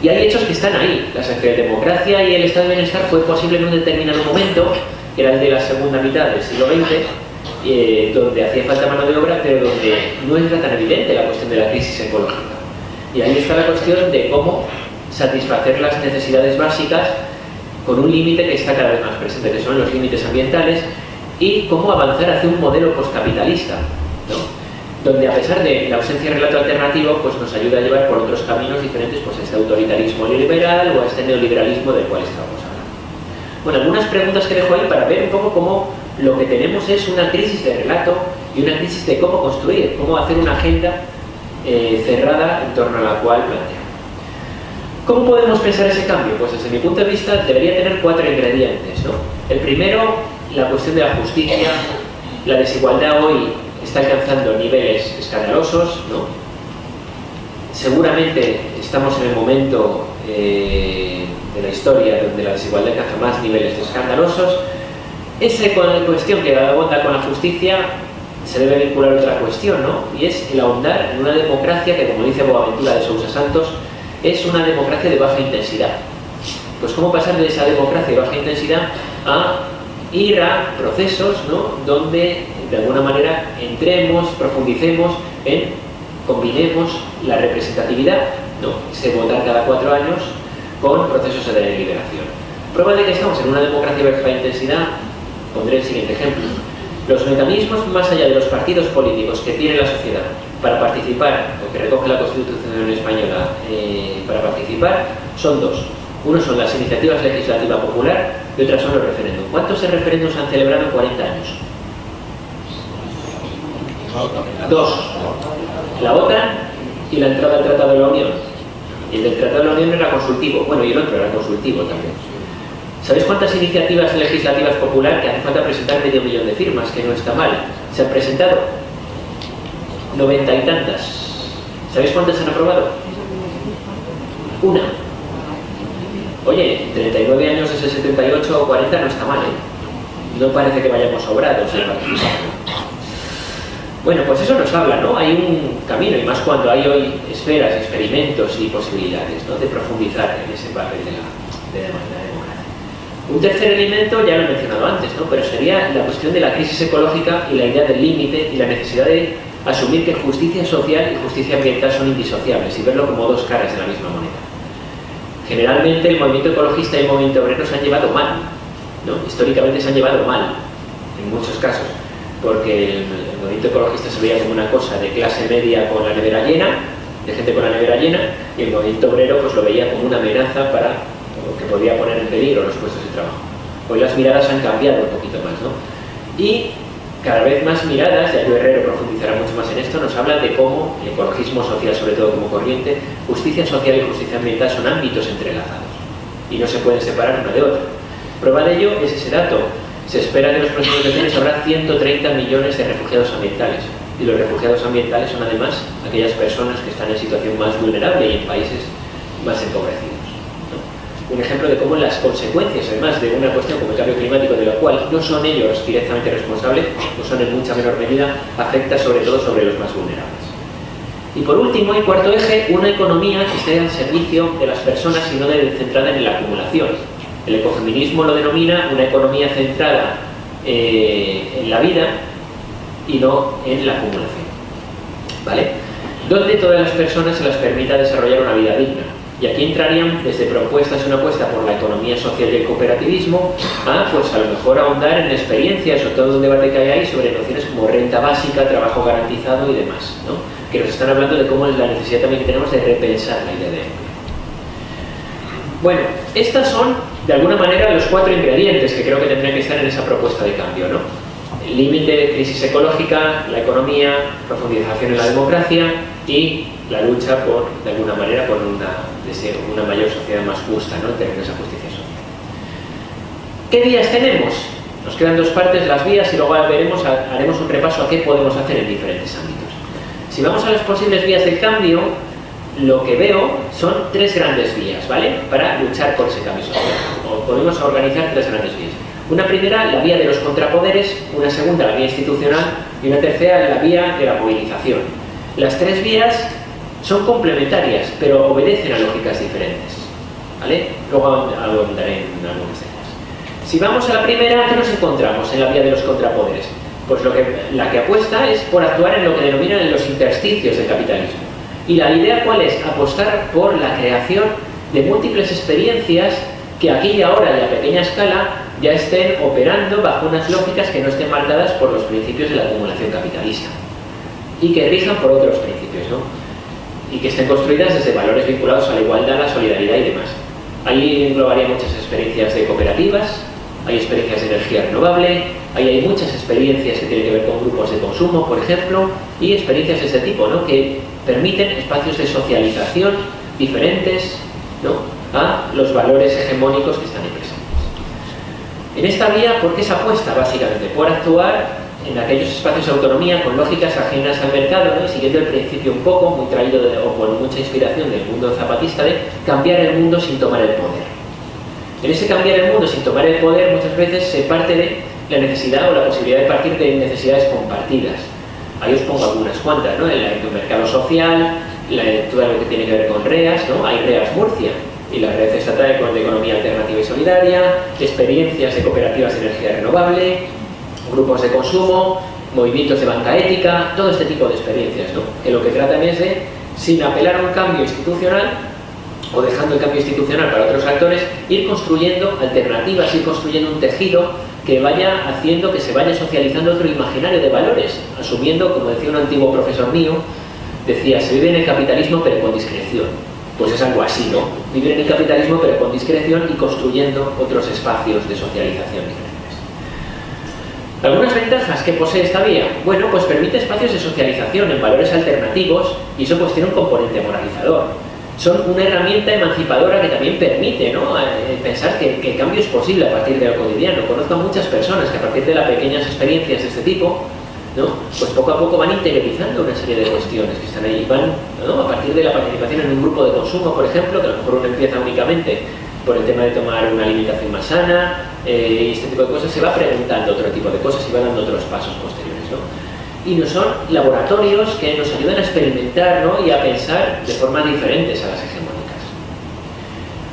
Y hay hechos que están ahí. La socialdemocracia y el estado de bienestar fue posible en un determinado momento, que era el de la segunda mitad del siglo XX, donde hacía falta mano de obra, pero donde no era tan evidente la cuestión de la crisis ecológica. Y ahí está la cuestión de cómo satisfacer las necesidades básicas con un límite que está cada vez más presente, que son los límites ambientales, y cómo avanzar hacia un modelo postcapitalista, ¿no? Donde a pesar de la ausencia de relato alternativo, pues nos ayuda a llevar por otros caminos diferentes, pues a este autoritarismo liberal o a este neoliberalismo del cual estamos hablando. Bueno, algunas preguntas que dejo ahí para ver un poco cómo lo que tenemos es una crisis de relato y una crisis de cómo construir, cómo hacer una agenda cerrada en torno a la cual plantear. ¿Cómo podemos pensar ese cambio? Pues desde mi punto de vista debería tener 4 ingredientes, ¿no? El primero, la cuestión de la justicia. La desigualdad hoy está alcanzando niveles escandalosos, ¿no? Seguramente estamos en el momento de la historia donde la desigualdad alcanza más niveles escandalosos. Esa cuestión que abonda con la justicia se debe vincular a otra cuestión, ¿no? Y es el ahondar en una democracia que, como dice Boaventura de Sousa Santos, es una democracia de baja intensidad. Pues cómo pasar de esa democracia de baja intensidad a ir a procesos, ¿no? Donde de alguna manera entremos, profundicemos combinemos la representatividad, ¿no? Se votar cada 4 años con procesos de deliberación. Prueba de que estamos en una democracia de baja intensidad, pondré el siguiente ejemplo. Los mecanismos más allá de los partidos políticos que tiene la sociedad para participar, o que recoge la Constitución española para participar, son 2. Uno son las iniciativas legislativas popular y otras son los referéndums. ¿Cuántos referéndums se han celebrado en 40 años? 2. La OTAN y la entrada al Tratado de la Unión. Y el del Tratado de la Unión era consultivo. Bueno, y el otro era consultivo también. ¿Sabéis cuántas iniciativas legislativas popular que hace falta presentar 500.000 de firmas? Que no está mal. ¿Se han presentado? 90 y tantas. ¿Sabéis cuántas se han aprobado? 1. Oye, 39 años es el 78 o 40 no está mal, ¿eh? No parece que vayamos sobrados en participar. Bueno, pues eso nos habla, ¿no? Hay un camino, y más cuando hay hoy esferas, experimentos y posibilidades, ¿no? De profundizar en ese papel de la democracia. Un tercer elemento, ya lo he mencionado antes, ¿no? Pero sería la cuestión de la crisis ecológica y la idea del límite y la necesidad de asumir que justicia social y justicia ambiental son indisociables y verlo como 2 caras de la misma moneda. Generalmente el movimiento ecologista y el movimiento obrero se han llevado mal, ¿no? Históricamente se han llevado mal, en muchos casos, porque el movimiento ecologista se veía como una cosa de clase media con la nevera llena, de gente con la nevera llena, y el movimiento obrero pues lo veía como una amenaza para lo que podía poner en peligro los puestos de trabajo. Hoy las miradas han cambiado un poquito más, ¿no? Y cada vez más miradas, ya yo Herrero profundizará mucho más en esto, nos habla de cómo el ecologismo social, sobre todo como corriente, justicia social y justicia ambiental son ámbitos entrelazados y no se pueden separar una de otra. Prueba de ello es ese dato. Se espera que en los próximos decenios habrá 130 millones de refugiados ambientales. Y los refugiados ambientales son además aquellas personas que están en situación más vulnerable y en países más empobrecidos, ¿no? Un ejemplo de cómo las consecuencias, además de una cuestión como el cambio climático, de la cual no son ellos directamente responsables, no son en mucha menor medida, afecta sobre todo sobre los más vulnerables. Y por último, y cuarto eje, una economía que esté al servicio de las personas y no centrada en la acumulación. El ecofeminismo lo denomina una economía centrada en la vida y no en la acumulación, ¿vale? Donde todas las personas se les permita desarrollar una vida digna. Y aquí entrarían desde propuestas, una apuesta por la economía social y el cooperativismo, pues a lo mejor ahondar en experiencias o todo un debate que hay ahí sobre nociones como renta básica, trabajo garantizado y demás, ¿no? Que nos están hablando de cómo es la necesidad también que tenemos de repensar la idea de empleo. Bueno, estas son de alguna manera los 4 ingredientes que creo que tendrían que estar en esa propuesta de cambio, ¿no? El límite, crisis ecológica, la economía, profundización en la democracia y la lucha por, de alguna manera, por una mayor sociedad más justa, ¿no? En términos de justicia social. ¿Qué vías tenemos? Nos quedan 2 partes, las vías, y luego haremos un repaso a qué podemos hacer en diferentes ámbitos. Si vamos a las posibles vías del cambio, lo que veo son 3 grandes vías, ¿vale? Para luchar por ese cambio social. O podemos organizar 3 grandes vías. Una primera, la vía de los contrapoderes; una segunda, la vía institucional; y una tercera, la vía de la movilización. Las 3 vías son complementarias, pero obedecen a lógicas diferentes, ¿vale? Luego ahondaré en algunas de ellas. Si vamos a la primera, ¿qué nos encontramos en la vía de los contrapoderes? Pues la que apuesta es por actuar en lo que denominan los intersticios del capitalismo. Y la idea, ¿cuál es? Apostar por la creación de múltiples experiencias que aquí y ahora y a pequeña escala ya estén operando bajo unas lógicas que no estén marcadas por los principios de la acumulación capitalista y que rijan por otros principios, ¿no? Y que estén construidas desde valores vinculados a la igualdad, la solidaridad y demás. Ahí englobaría muchas experiencias de cooperativas, hay experiencias de energía renovable, ahí hay muchas experiencias que tienen que ver con grupos de consumo, por ejemplo, y experiencias de este tipo, ¿no? Que permiten espacios de socialización diferentes, ¿no?, a los valores hegemónicos que están ahí presentes. En esta vía, ¿por qué se apuesta? Básicamente por actuar en aquellos espacios de autonomía con lógicas ajenas al mercado, ¿no? Y siguiendo el principio un poco, muy traído o con mucha inspiración del mundo zapatista, de cambiar el mundo sin tomar el poder. En ese cambiar el mundo sin tomar el poder muchas veces se parte de la necesidad o la posibilidad de partir de necesidades compartidas. Ahí os pongo algunas cuantas, ¿no? El mercado social, todo lo que tiene que ver con REAS, ¿no? Hay REAS Murcia y la Red Estatal de Economía Alternativa y Solidaria, experiencias de cooperativas de energía renovable, grupos de consumo, movimientos de banca ética, todo este tipo de experiencias, ¿no? Que lo que tratan es de, sin apelar a un cambio institucional o dejando el cambio institucional para otros actores, ir construyendo alternativas, ir construyendo un tejido que vaya haciendo que se vaya socializando otro imaginario de valores, asumiendo, como decía un antiguo profesor mío, decía, se vive en el capitalismo pero con discreción. Pues es algo así, ¿no? Vivir en el capitalismo pero con discreción y construyendo otros espacios de socialización diferentes. ¿Algunas ventajas que posee esta vía? Bueno, pues permite espacios de socialización en valores alternativos y eso pues tiene un componente moralizador. Son una herramienta emancipadora que también permite, ¿no?, pensar que el cambio es posible a partir de lo cotidiano. Conozco a muchas personas que a partir de las pequeñas experiencias de este tipo, ¿no?, pues poco a poco van interiorizando una serie de cuestiones que están ahí, van, ¿no?, a partir de la participación en un grupo de consumo, por ejemplo, que a lo mejor uno empieza únicamente por el tema de tomar una alimentación más sana, y este tipo de cosas, se va preguntando otro tipo de cosas y va dando otros pasos posteriores, ¿no? Y no son laboratorios que nos ayudan a experimentar, ¿no?, y a pensar de formas diferentes a las hegemónicas.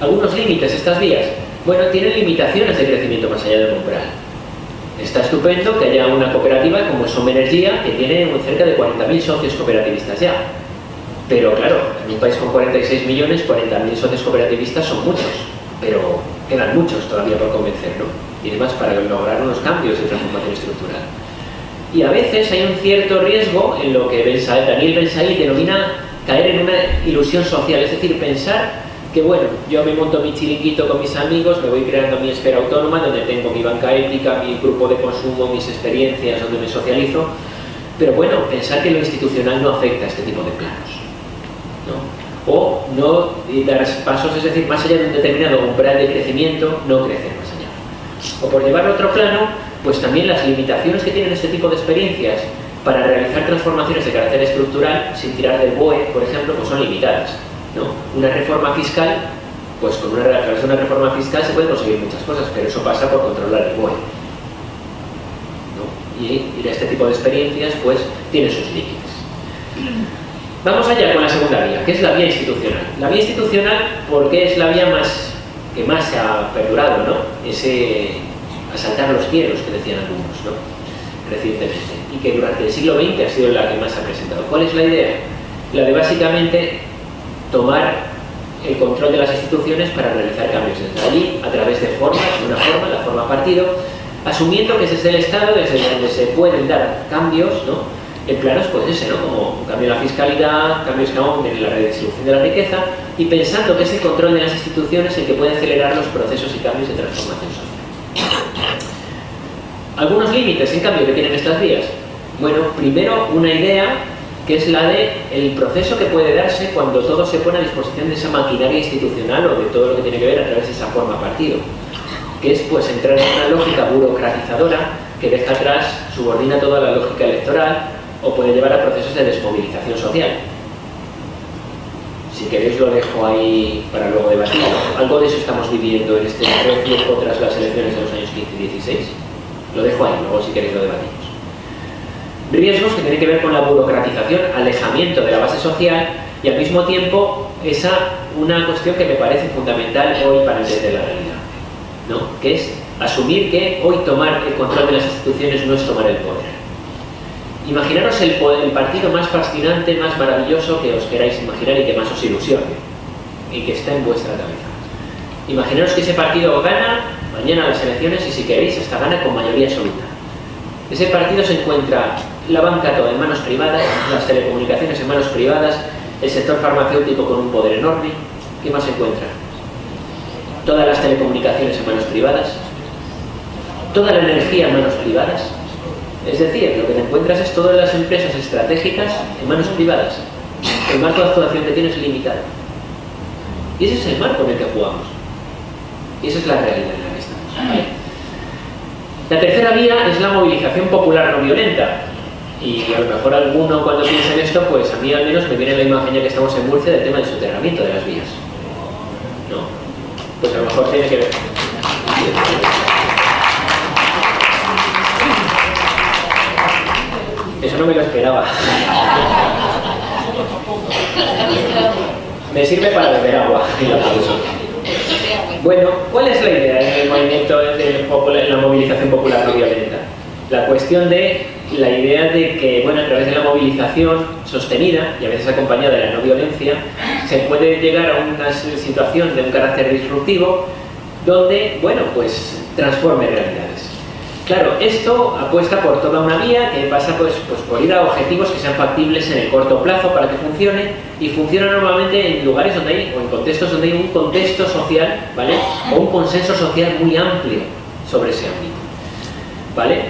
¿Algunos límites de estas vías? Bueno, tienen limitaciones de crecimiento más allá del umbral. Está estupendo que haya una cooperativa como Som Energia, que tiene cerca de 40.000 socios cooperativistas ya. Pero claro, en un país con 46 millones, 40.000 socios cooperativistas son muchos, pero quedan muchos todavía por convencer, ¿no? Y además para lograr unos cambios de transformación estructural. Y a veces hay un cierto riesgo en lo que Daniel Ben-Said denomina caer en una ilusión social, es decir, pensar que, bueno, yo me monto mi chiringuito con mis amigos, me voy creando mi esfera autónoma donde tengo mi banca ética, mi grupo de consumo, mis experiencias, donde me socializo, pero bueno, pensar que lo institucional no afecta a este tipo de planos, ¿no? O no dar pasos, es decir, más allá de un determinado umbral de crecimiento, no crecer más allá. O por llevarlo a otro plano, pues también las limitaciones que tienen este tipo de experiencias para realizar transformaciones de carácter estructural sin tirar del BOE, por ejemplo, pues son limitadas, ¿no? Una reforma fiscal, pues a través de una reforma fiscal se pueden conseguir muchas cosas, pero eso pasa por controlar el BOE, ¿no? Y este tipo de experiencias pues tiene sus límites. Vamos allá con la segunda vía, que es la vía institucional. La vía institucional, porque es la vía que más se ha perdurado, ¿no? Ese asaltar los cielos que decían algunos, ¿no? Recientemente, y que durante el siglo XX ha sido la que más se ha presentado. ¿Cuál es la idea? La de básicamente tomar el control de las instituciones para realizar cambios desde allí, a través de formas, una forma, la forma partido, asumiendo que desde el Estado, desde donde se pueden dar cambios, ¿no? En planos, pues ese, ¿no? Como un cambio en la fiscalidad, cambios que hagan en la redistribución de la riqueza, y pensando que ese control de las instituciones es el que puede acelerar los procesos y cambios de transformación social. Algunos límites, en cambio, que tienen estas vías. Bueno, primero una idea que es la de el proceso que puede darse cuando todo se pone a disposición de esa maquinaria institucional o de todo lo que tiene que ver a través de esa forma partido, que es pues entrar en una lógica burocratizadora que deja atrás, subordina toda la lógica electoral o puede llevar a procesos de desmovilización social. Si queréis lo dejo ahí para luego debatir. Algo de eso estamos viviendo en este reflejo tras las elecciones de los años 15 y 16. Lo dejo ahí, luego si queréis lo debatimos. Riesgos que tienen que ver con la burocratización, alejamiento de la base social y al mismo tiempo una cuestión que me parece fundamental hoy para entender la realidad, ¿no? Que es asumir que hoy tomar el control de las instituciones no es tomar el poder. Imaginaros el partido más fascinante, más maravilloso que os queráis imaginar y que más os ilusione y que está en vuestra cabeza. Imaginaros que ese partido gana mañana las elecciones y si queréis hasta gana con mayoría absoluta. Ese partido se encuentra la banca toda en manos privadas, las telecomunicaciones en manos privadas, el sector farmacéutico con un poder enorme. ¿Qué más se encuentra? Todas las telecomunicaciones en manos privadas, toda la energía en manos privadas. Es decir, lo que te encuentras es todas las empresas estratégicas en manos privadas. El marco de actuación que tienes es limitado. Y ese es el marco en el que jugamos. Y esa es la realidad en la que estamos. ¿Vale? La tercera vía es la movilización popular no violenta. Y a lo mejor alguno cuando piensa en esto, pues a mí al menos me viene la imagen ya que estamos en Murcia del tema del soterramiento de las vías. ¿No? Pues a lo mejor tiene que ver. Eso no me lo esperaba. Me sirve para beber agua y lo aplauso. Bueno, ¿cuál es la idea en el movimiento de la movilización popular no violenta? La cuestión de la idea de que, bueno, a través de la movilización sostenida y a veces acompañada de la no violencia, se puede llegar a una situación de un carácter disruptivo donde, bueno, pues transforme realidades. Claro, esto apuesta por toda una vía que pasa pues por ir a objetivos que sean factibles en el corto plazo para que funcione y funciona normalmente en lugares donde hay, o en contextos donde hay un contexto social, ¿vale? O un consenso social muy amplio sobre ese ámbito, ¿vale?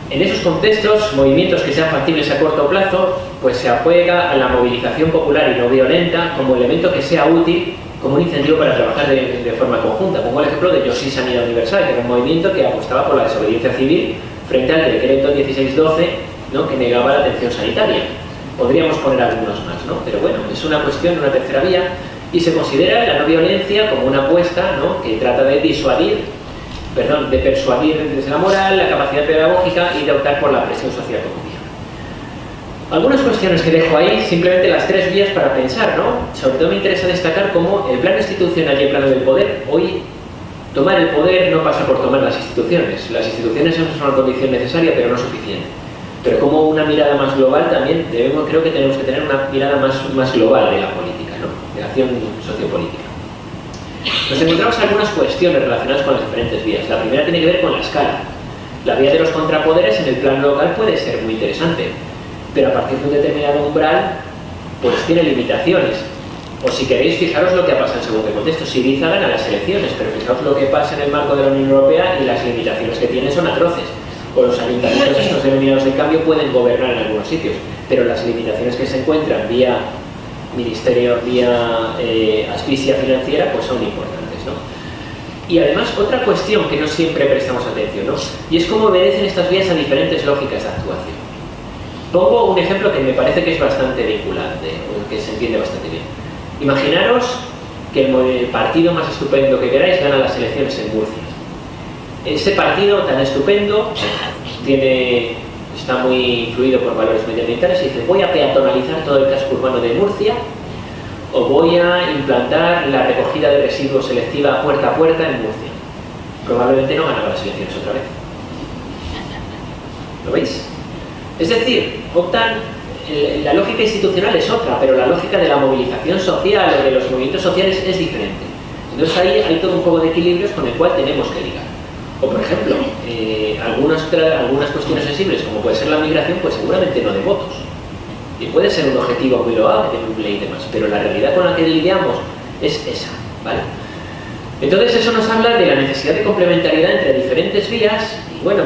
En esos contextos, movimientos que sean factibles a corto plazo, pues se apoya a la movilización popular y no violenta como elemento que sea útil como un incentivo para trabajar de forma conjunta. Pongo el ejemplo de Yo sí Sanidad Universal, que era un movimiento que apostaba por la desobediencia civil frente al decreto 1612, ¿no? Que negaba la atención sanitaria. Podríamos poner algunos más, ¿no? Pero bueno, es una cuestión, una tercera vía, y se considera la no violencia como una apuesta, ¿no? Que trata de de persuadir desde la moral, la capacidad pedagógica y de optar por la presión social como vía. Algunas cuestiones que dejo ahí, simplemente las tres vías para pensar, ¿no? Sobre todo me interesa destacar cómo el plano institucional y el plano del poder, hoy tomar el poder no pasa por tomar las instituciones. Las instituciones son una condición necesaria pero no suficiente. Pero como una mirada más global también, creo que tenemos que tener una mirada más global de la política, ¿no? De la acción sociopolítica. Nos encontramos algunas cuestiones relacionadas con las diferentes vías. La primera tiene que ver con la escala. La vía de los contrapoderes en el plano local puede ser muy interesante, pero a partir de un determinado umbral, pues tiene limitaciones. O si queréis, fijaros lo que ha pasado en segundo contexto. Syriza gana las elecciones, pero fijaos lo que pasa en el marco de la Unión Europea y las limitaciones que tiene son atroces. O los ayuntamientos estos denominados de cambio pueden gobernar en algunos sitios, pero las limitaciones que se encuentran vía ministerio, vía asfixia financiera, pues son importantes, ¿no? Y además, otra cuestión que no siempre prestamos atención, ¿no? Y es cómo obedecen estas vías a diferentes lógicas de actuación. Pongo un ejemplo que me parece que es bastante vinculante, o que se entiende bastante bien. Imaginaros que el partido más estupendo que queráis gana las elecciones en Murcia. Ese partido tan estupendo está muy influido por valores medioambientales y dice: voy a peatonalizar todo el casco urbano de Murcia, o voy a implantar la recogida de residuos selectiva puerta a puerta en Murcia. Probablemente no ganaba las elecciones otra vez. ¿Lo veis? Es decir, la lógica institucional es otra, pero la lógica de la movilización social o de los movimientos sociales es diferente. Entonces ahí hay todo un juego de equilibrios con el cual tenemos que ligar. O por ejemplo, algunas cuestiones sensibles, como puede ser la migración, pues seguramente no de votos. Y puede ser un objetivo muy loable de un ley y demás, pero la realidad con la que lidiamos es esa, ¿vale? Entonces eso nos habla de la necesidad de complementariedad entre diferentes vías y bueno,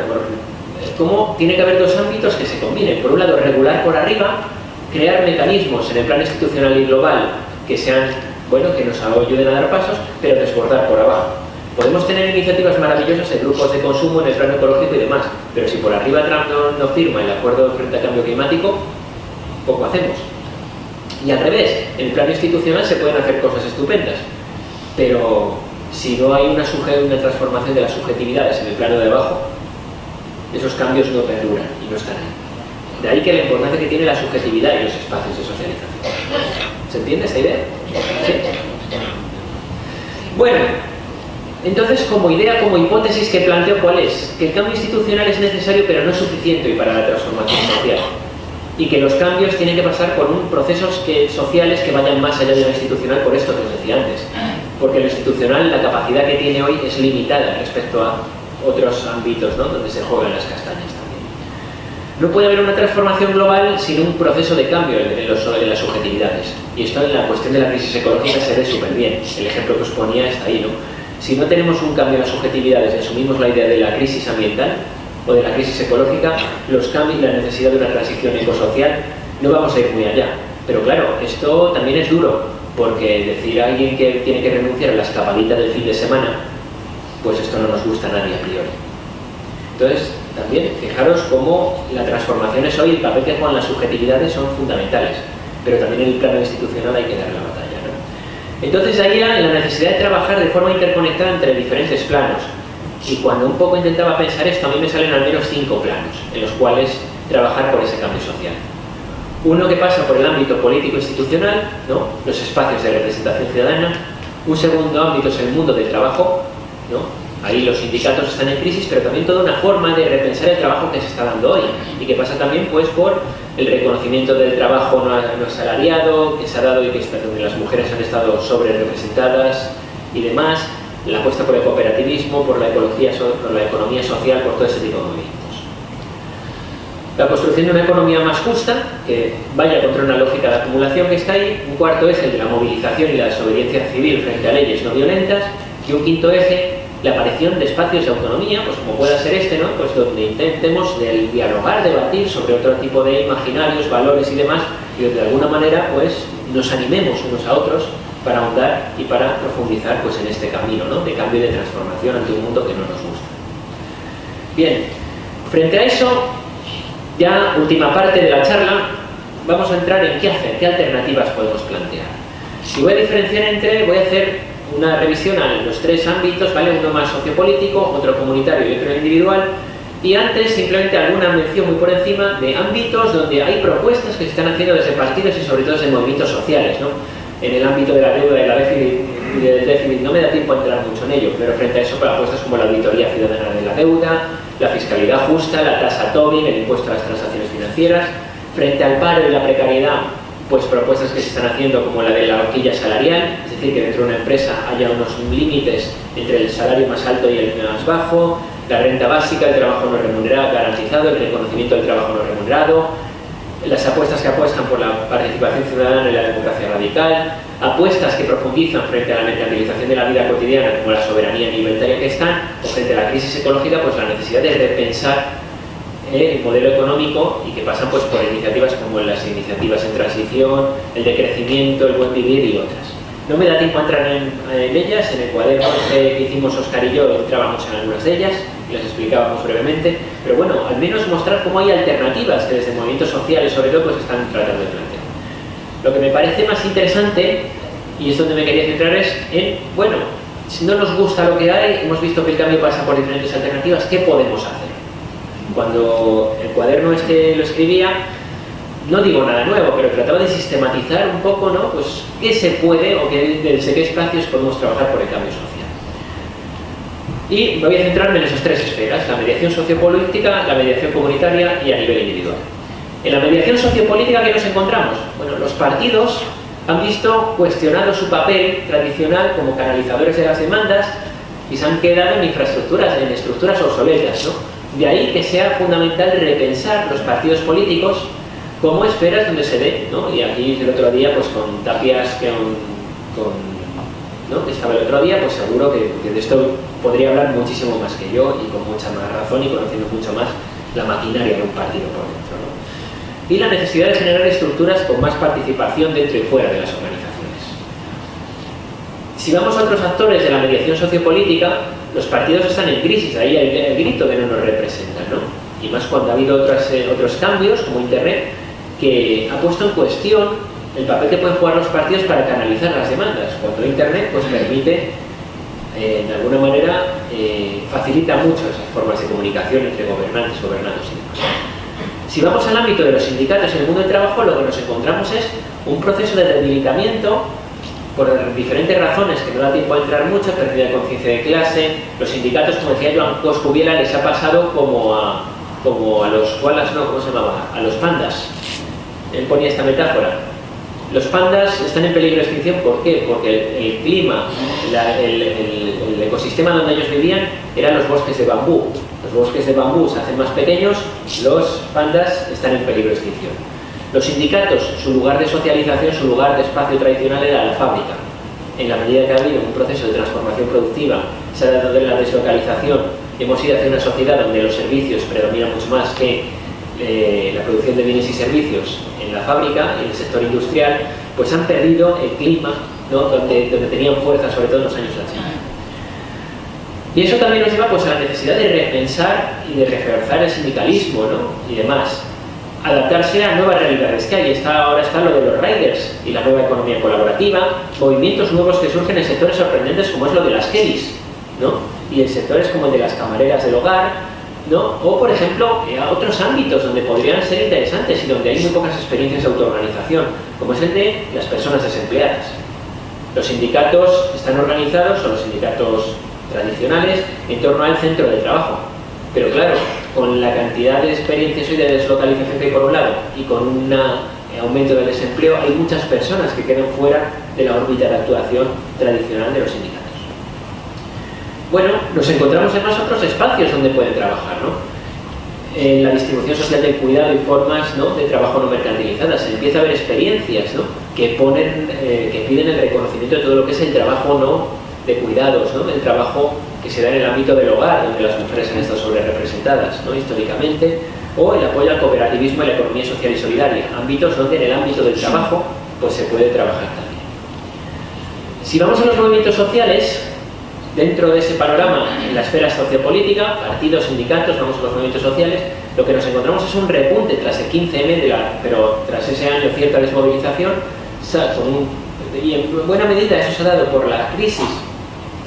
cómo tiene que haber dos ámbitos que se combinen. Por un lado, regular por arriba, crear mecanismos en el plano institucional y global que sean, bueno, que nos ayuden a dar pasos, pero desbordar por abajo. Podemos tener iniciativas maravillosas en grupos de consumo, en el plano ecológico y demás, pero si por arriba Trump no firma el acuerdo frente al cambio climático, poco hacemos. Y al revés, en el plano institucional se pueden hacer cosas estupendas, pero si no hay una transformación de las subjetividades en el plano de abajo, esos cambios no perduran y no están ahí. De ahí que la importancia que tiene la subjetividad y los espacios de socialización. ¿Se entiende esta idea? ¿Sí? Bueno, entonces como idea, como hipótesis que planteo, ¿cuál es? Que el cambio institucional es necesario pero no es suficiente hoy para la transformación social. Y que los cambios tienen que pasar por procesos sociales que vayan más allá de lo institucional, por esto que os decía antes. Porque lo institucional, la capacidad que tiene hoy es limitada respecto a otros ámbitos, ¿no?, donde se juegan las castañas también. No puede haber una transformación global sin un proceso de cambio en las subjetividades. Y esto en la cuestión de la crisis ecológica se ve súper bien. El ejemplo que os ponía está ahí, ¿no? Si no tenemos un cambio en las subjetividades y asumimos la idea de la crisis ambiental o de la crisis ecológica, los cambios y la necesidad de una transición ecosocial, no vamos a ir muy allá. Pero claro, esto también es duro, porque decir a alguien que tiene que renunciar a la escapadita del fin de semana, pues esto no nos gusta a nadie a priori. Entonces, también fijaros cómo las transformaciones hoy, el papel que juegan las subjetividades son fundamentales, pero también en el plano institucional hay que dar la batalla, ¿no? Entonces ahí la necesidad de trabajar de forma interconectada entre diferentes planos. Y cuando un poco intentaba pensar esto, a mí me salen al menos 5 planos en los cuales trabajar por ese cambio social. Uno que pasa por el ámbito político-institucional, ¿no?, los espacios de representación ciudadana. Un segundo ámbito es el mundo del trabajo, ¿no? Ahí los sindicatos están en crisis, pero también toda una forma de repensar el trabajo que se está dando hoy y que pasa también pues por el reconocimiento del trabajo no asalariado que se ha dado y que donde las mujeres han estado sobre representadas y demás, la apuesta por el cooperativismo, por la ecología, por la economía social, por todo ese tipo de movimientos. La construcción de una economía más justa, que vaya contra una lógica de acumulación que está ahí. Un cuarto eje, el de la movilización y la desobediencia civil frente a leyes no violentas. Y un quinto eje, la aparición de espacios de autonomía, pues como pueda ser este, ¿no?, pues donde intentemos dialogar, debatir sobre otro tipo de imaginarios, valores y demás, y donde de alguna manera pues nos animemos unos a otros para ahondar y para profundizar pues en este camino, ¿no?, de cambio y de transformación ante un mundo que no nos gusta. Bien, frente a eso, ya última parte de la charla, vamos a entrar en qué hacer, qué alternativas podemos plantear. Y voy a hacer una revisión a los 3 ámbitos, ¿vale? Uno más sociopolítico, otro comunitario y otro individual. Y antes, simplemente alguna mención muy por encima de ámbitos donde hay propuestas que se están haciendo desde partidos y sobre todo desde movimientos sociales, ¿no? En el ámbito de la deuda y del déficit no me da tiempo a entrar mucho en ello, pero frente a eso, para apuestas como la auditoría ciudadana de la deuda, la fiscalidad justa, la tasa Tobin, el impuesto a las transacciones financieras. Frente al paro y la precariedad, pues propuestas que se están haciendo como la de la horquilla salarial, es decir, que dentro de una empresa haya unos límites entre el salario más alto y el más bajo, la renta básica, el trabajo no remunerado garantizado, el reconocimiento del trabajo no remunerado, las apuestas que apuestan por la participación ciudadana y la democracia radical, apuestas que profundizan frente a la mercantilización de la vida cotidiana como la soberanía libertaria que están, o frente a la crisis ecológica, pues la necesidad de repensar el modelo económico y que pasan pues por iniciativas como las iniciativas en transición, el de crecimiento, el buen vivir y otras. No me da tiempo a entrar en ellas. En el cuaderno que hicimos Óscar y yo entrábamos en algunas de ellas y las explicábamos brevemente, pero bueno, al menos mostrar cómo hay alternativas que desde movimientos sociales sobre todo pues están tratando de plantear. Lo que me parece más interesante, y es donde me quería centrar, es en, bueno, si no nos gusta lo que hay, hemos visto que el cambio pasa por diferentes alternativas, ¿qué podemos hacer? Cuando el cuaderno este lo escribía, no digo nada nuevo, pero trataba de sistematizar un poco, ¿no? Pues qué se puede o desde qué espacios podemos trabajar por el cambio social. Y me voy a centrarme en esas tres esferas: la mediación sociopolítica, la mediación comunitaria y a nivel individual. En la mediación sociopolítica, ¿qué nos encontramos? Bueno, los partidos han visto cuestionado su papel tradicional como canalizadores de las demandas y se han quedado en infraestructuras, en estructuras obsoletas, ¿no? De ahí que sea fundamental repensar los partidos políticos como esferas donde se dé, ¿no? Y aquí el otro día, pues con Tapias, ¿no? que estaba el otro día, pues seguro que de esto podría hablar muchísimo más que yo y con mucha más razón y conociendo mucho más la maquinaria de un partido por dentro, ¿no? Y la necesidad de generar estructuras con más participación dentro y fuera de las organizaciones. Si vamos a otros actores de la mediación sociopolítica, los partidos están en crisis, ahí hay el grito que no nos representan, ¿no? Y más cuando ha habido otros cambios, como Internet, que ha puesto en cuestión el papel que pueden jugar los partidos para canalizar las demandas, cuando Internet pues permite, de alguna manera, facilita mucho esas formas de comunicación entre gobernantes, gobernados y demás. Si vamos al ámbito de los sindicatos y el mundo del trabajo, lo que nos encontramos es un proceso de debilitamiento por diferentes razones, que no da tiempo a entrar mucho: pérdida de conciencia de clase. Los sindicatos, como decía Joan Coscubiela, les ha pasado como a los koalas, no, ¿cómo se llamaba? A los pandas. Él ponía esta metáfora. Los pandas están en peligro de extinción, ¿por qué? Porque el clima, el ecosistema donde ellos vivían eran los bosques de bambú. Los bosques de bambú se hacen más pequeños, los pandas están en peligro de extinción. Los sindicatos, su lugar de socialización, su lugar de espacio tradicional era la fábrica. En la medida que ha habido un proceso de transformación productiva, se ha dado de la deslocalización, hemos ido hacia una sociedad donde los servicios predominan mucho más que la producción de bienes y servicios en la fábrica, en el sector industrial, pues han perdido el clima, ¿no? donde tenían fuerza, sobre todo en los años 80. Y eso también nos lleva pues, a la necesidad de repensar y de reforzar el sindicalismo, ¿no? Y demás. Adaptarse a nuevas realidades que hay. Ahora está lo de los riders y la nueva economía colaborativa, movimientos nuevos que surgen en sectores sorprendentes como es lo de las Kellys, ¿no? Y en sectores como el de las camareras del hogar, ¿no? O, por ejemplo, a otros ámbitos donde podrían ser interesantes y donde hay muy pocas experiencias de autoorganización, como es el de las personas desempleadas. Los sindicatos están organizados, o los sindicatos tradicionales, en torno al centro de trabajo. Pero claro, con la cantidad de experiencias y de deslocalización que hay por un lado y con un aumento del desempleo, hay muchas personas que quedan fuera de la órbita de actuación tradicional de los sindicatos. Bueno, nos encontramos además otros espacios donde pueden trabajar, ¿no? En la distribución social del cuidado y formas, ¿no? de trabajo no mercantilizadas. Se empieza a ver experiencias, ¿no? que piden el reconocimiento de todo lo que es el trabajo no de cuidados, ¿no? el trabajo que se da en el ámbito del hogar, donde las mujeres han estado sobrerepresentadas, ¿no? históricamente, o el apoyo al cooperativismo y la economía social y solidaria, ámbitos donde en el ámbito del trabajo pues se puede trabajar también. Si vamos a los movimientos sociales, dentro de ese panorama, en la esfera sociopolítica, partidos, sindicatos, vamos a los movimientos sociales, lo que nos encontramos es un repunte tras el 15M, pero tras ese año cierta desmovilización, y en buena medida eso se ha dado por la crisis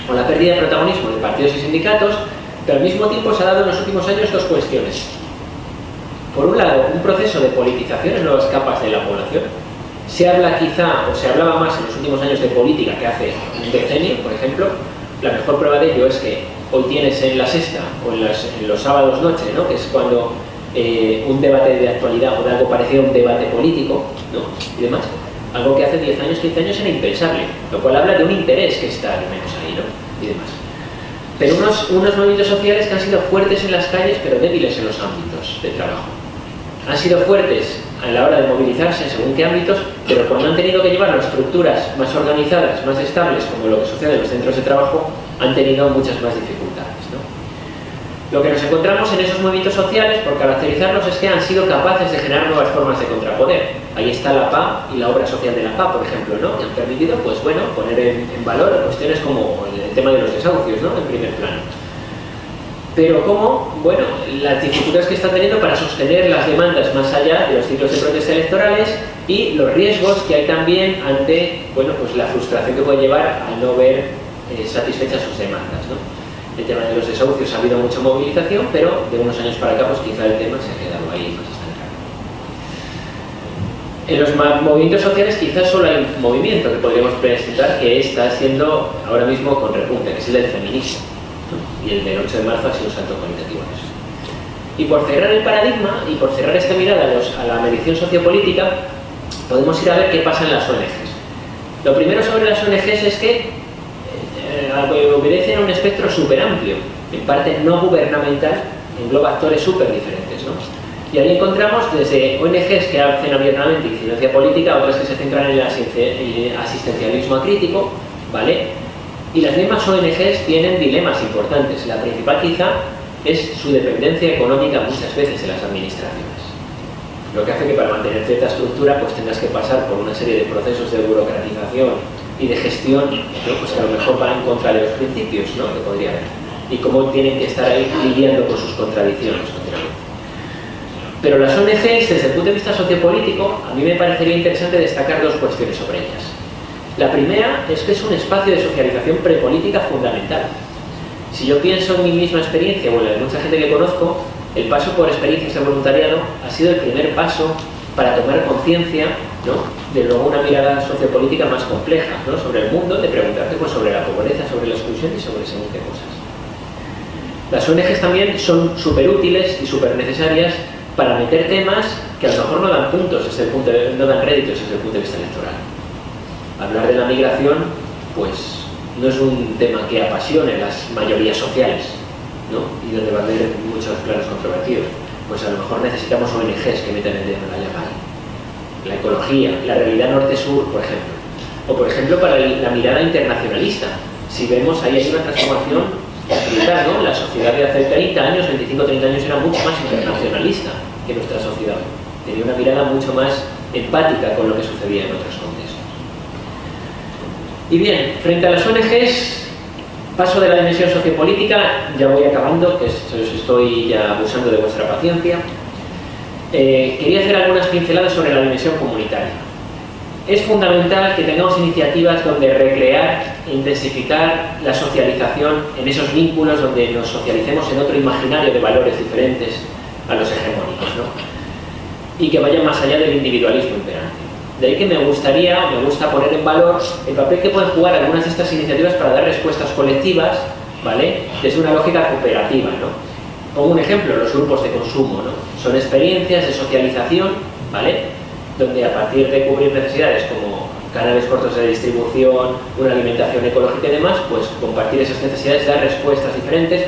o la pérdida de protagonismo de partidos y sindicatos, pero al mismo tiempo se ha dado en los últimos años dos cuestiones. Por un lado, un proceso de politización en nuevas capas de la población. Se habla quizá, o se hablaba más en los últimos años de política que hace un decenio, por ejemplo. La mejor prueba de ello es que hoy tienes en la sexta o en los sábados noche, ¿no? que es cuando un debate de actualidad o de algo parecido a un debate político, ¿no? y demás, algo que hace 10 años, 15 años era impensable, lo cual habla de un interés que está al menos ahí, ¿no? y demás. Pero unos movimientos sociales que han sido fuertes en las calles pero débiles en los ámbitos de trabajo. Han sido fuertes a la hora de movilizarse en según qué ámbitos, pero cuando han tenido que llevarlo a estructuras más organizadas, más estables, como lo que sucede en los centros de trabajo, han tenido muchas más dificultades, ¿no? Lo que nos encontramos en esos movimientos sociales, por caracterizarlos, es que han sido capaces de generar nuevas formas de contrapoder. Ahí está la PA y la obra social de la PA, por ejemplo, ¿no? Que han permitido, pues bueno, poner en valor cuestiones como el tema de los desahucios, ¿no? En primer plano. Pero como, bueno, las dificultades que están teniendo para sostener las demandas más allá de los ciclos de protesta electorales y los riesgos que hay también ante, bueno, pues la frustración que puede llevar al no ver satisfechas sus demandas, ¿no? El tema de los desahucios ha habido mucha movilización, pero de unos años para acá, pues quizá el tema se ha quedado ahí más estancado. En los movimientos sociales quizás solo hay un movimiento que podríamos presentar que está siendo ahora mismo con repunte, que es el del feminismo, ¿no? Y el del 8 de marzo ha sido un salto cualitativo en eso. Y por cerrar el paradigma y por cerrar esta mirada a la medición sociopolítica, podemos ir a ver qué pasa en las ONGs. Lo primero sobre las ONGs es que obedecen a un espectro súper amplio, en parte no gubernamental, engloba actores súper diferentes, ¿no? Y ahí encontramos desde ONGs que hacen abiertamente incidencia política, otras que se centran en el asistencialismo acrítico, ¿vale? Y las mismas ONGs tienen dilemas importantes. La principal quizá es su dependencia económica muchas veces de las administraciones. Lo que hace que para mantener cierta estructura pues tengas que pasar por una serie de procesos de burocratización y de gestión, ¿no? Pues que a lo mejor van en contra de los principios, ¿no? Que podría haber. Y cómo tienen que estar ahí lidiando con sus contradicciones continuamente. Pero las ONGs, desde el punto de vista sociopolítico, a mí me parecería interesante destacar dos cuestiones sobre ellas. La primera es que es un espacio de socialización prepolítica fundamental. Si yo pienso en mi misma experiencia o en la de mucha gente que conozco, el paso por experiencias de voluntariado ha sido el primer paso para tomar conciencia, ¿no?, de luego una mirada sociopolítica más compleja, ¿no?, sobre el mundo, de preguntarte pues, sobre la pobreza, sobre la exclusión y sobre según qué cosas. Las ONGs también son súper útiles y súper necesarias para meter temas que a lo mejor no dan puntos desde el punto de, no dan réditos desde el punto de vista electoral. Hablar de la migración, pues no es un tema que apasione las mayorías sociales, ¿no?, y donde va a haber muchos planos controvertidos. Pues a lo mejor necesitamos ONGs que metan el dedo en la llaga. La ecología, la realidad norte-sur, por ejemplo. O por ejemplo para la mirada internacionalista. Si vemos, ahí hay una transformación brutal, ¿no? La sociedad de hace 30 años, 25, 30 años era mucho más internacionalista que nuestra sociedad. Tenía una mirada mucho más empática con lo que sucedía en otros contextos. Y bien, frente a las ONGs, paso de la dimensión sociopolítica, ya voy acabando, que os estoy ya abusando de vuestra paciencia. Quería hacer algunas pinceladas sobre la dimensión comunitaria. Es fundamental que tengamos iniciativas donde recrear e intensificar la socialización en esos vínculos donde nos socialicemos en otro imaginario de valores diferentes a los hegemónicos, ¿no? Y que vayan más allá del individualismo imperante. De ahí que me gusta poner en valor el papel que pueden jugar algunas de estas iniciativas para dar respuestas colectivas, ¿vale?, desde una lógica cooperativa, ¿no? Pongo un ejemplo, los grupos de consumo, ¿no? Son experiencias de socialización, ¿vale?, donde a partir de cubrir necesidades como canales cortos de distribución, una alimentación ecológica y demás, pues compartir esas necesidades, dar respuestas diferentes.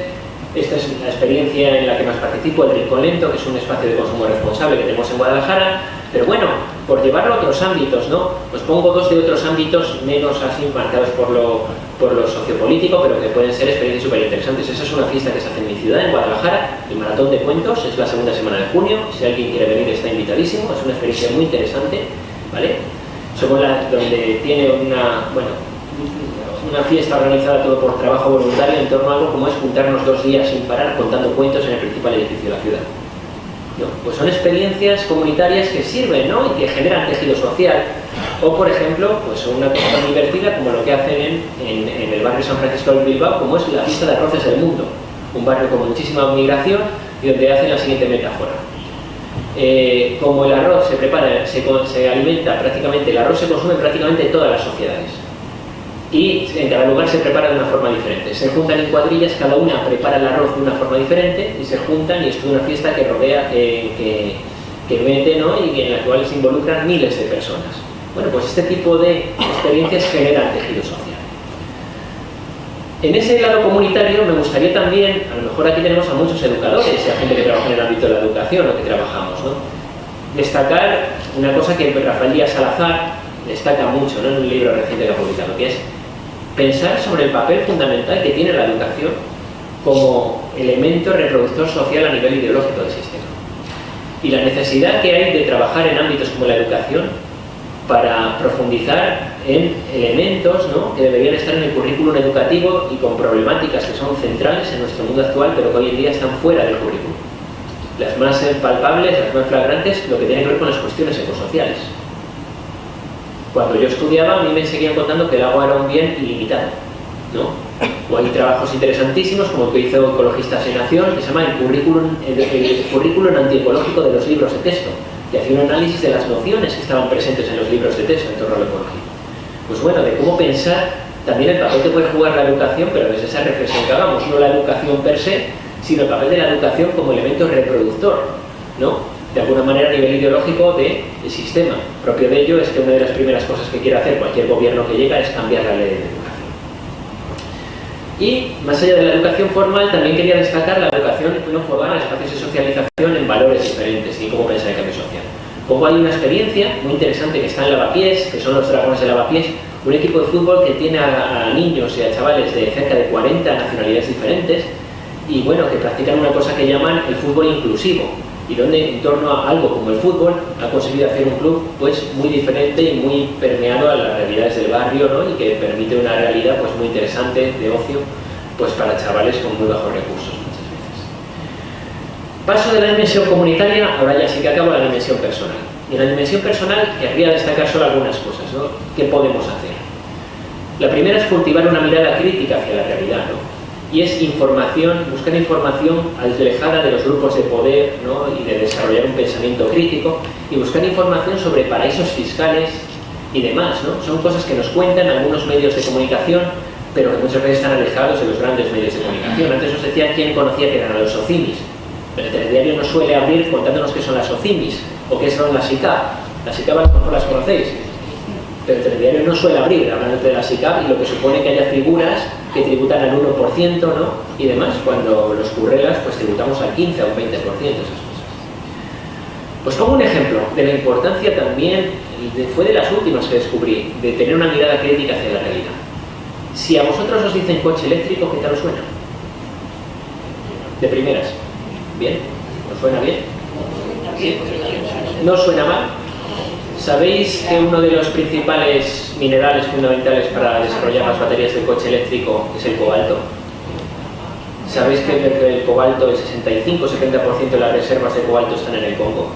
Esta es la experiencia en la que más participo, el Rincón Lento, que es un espacio de consumo responsable que tenemos en Guadalajara. Pero bueno, por llevarlo a otros ámbitos, ¿no? Pues pongo dos de otros ámbitos menos así marcados por lo sociopolítico, pero que pueden ser experiencias súper interesantes. Esa es una fiesta que se hace en mi ciudad, en Guadalajara, el Maratón de Cuentos, es la segunda semana de junio. Si alguien quiere venir está invitadísimo, es una experiencia muy interesante, ¿vale? Somos donde tiene una fiesta organizada todo por trabajo voluntario en torno a algo como es juntarnos 2 días sin parar contando cuentos en el principal edificio de la ciudad, ¿no? Pues son experiencias comunitarias que sirven, ¿no?, y que generan tejido social. O por ejemplo, pues una cosa tan divertida como lo que hacen en el barrio San Francisco de Bilbao, como es la fiesta de arroces del mundo, un barrio con muchísima migración y donde hacen la siguiente metáfora. Como el arroz se prepara, se alimenta prácticamente, el arroz se consume en prácticamente todas las sociedades. Y en cada lugar se prepara de una forma diferente. Se juntan en cuadrillas, cada una prepara el arroz de una forma diferente y se juntan y es toda una fiesta que rodea, que mete, ¿no?, y en la cual se involucran miles de personas. Bueno, pues este tipo de experiencias generan tejido social. En ese lado comunitario me gustaría también, a lo mejor aquí tenemos a muchos educadores y a gente que trabaja en el ámbito de la educación o que trabajamos, ¿no?, destacar una cosa que Rafael Díaz Salazar destaca mucho, ¿no?, en un libro reciente que ha publicado, que es pensar sobre el papel fundamental que tiene la educación como elemento reproductor social a nivel ideológico del sistema. Y la necesidad que hay de trabajar en ámbitos como la educación para profundizar en elementos, ¿no?, que deberían estar en el currículum educativo y con problemáticas que son centrales en nuestro mundo actual, pero que hoy en día están fuera del currículum. Las más palpables, las más flagrantes, lo que tiene que ver con las cuestiones ecosociales. Cuando yo estudiaba, a mí me seguían contando que el agua era un bien ilimitado, ¿no? O hay trabajos interesantísimos, como el que hizo Ecologistas en Acción, que se llama el currículum antiecológico de los libros de texto, que hacía un análisis de las nociones que estaban presentes en los libros de texto en torno a la ecología. Pues bueno, de cómo pensar también el papel que puede jugar la educación, pero desde esa reflexión que hagamos, no la educación per se, sino el papel de la educación como elemento reproductor, ¿no?, de alguna manera a nivel ideológico del sistema. Propio de ello es que una de las primeras cosas que quiere hacer cualquier gobierno que llega es cambiar la ley de educación. Y más allá de la educación formal, también quería destacar la educación no formal, espacios de socialización en valores diferentes y cómo pensar el cambio social. Como hay una experiencia muy interesante que está en Lavapiés, que son los Dragones de Lavapiés, un equipo de fútbol que tiene a niños y a chavales de cerca de 40 nacionalidades diferentes y bueno, que practican una cosa que llaman el fútbol inclusivo, y donde en torno a algo como el fútbol ha conseguido hacer un club pues muy diferente y muy permeado a las realidades del barrio, ¿no?, y que permite una realidad pues muy interesante de ocio pues para chavales con muy bajos recursos muchas veces. Paso de la dimensión comunitaria, ahora ya sí que acabo la dimensión personal. Y en la dimensión personal querría destacar solo algunas cosas, ¿no?, ¿qué podemos hacer? La primera es cultivar una mirada crítica hacia la realidad, ¿no?, y es información, buscar información alejada de los grupos de poder, ¿no?, y de desarrollar un pensamiento crítico y buscar información sobre paraísos fiscales y demás, ¿no? Son cosas que nos cuentan algunos medios de comunicación, pero que muchas veces están alejados de los grandes medios de comunicación. Antes os decía quién conocía que eran los socimis, pero el telediario nos suele abrir contándonos qué son las socimis o qué son las SICAP. Las SICAP a lo mejor las conocéis, pero el telediario no suele abrir hablando de la SICAP y lo que supone que haya figuras que tributan al 1%, ¿no?, y demás, cuando los currelas pues tributamos al 15 o un 20% esas cosas. Pues como un ejemplo de la importancia también, fue de las últimas que descubrí, de tener una mirada crítica hacia la realidad. Si a vosotros os dicen coche eléctrico, ¿qué tal os suena? De primeras. ¿Bien? ¿Os suena bien? ¿Sí? ¿No os suena mal? ¿Sabéis que uno de los principales minerales fundamentales para desarrollar las baterías del coche eléctrico es el cobalto? ¿Sabéis que el cobalto, el 65-70% de las reservas de cobalto están en el Congo?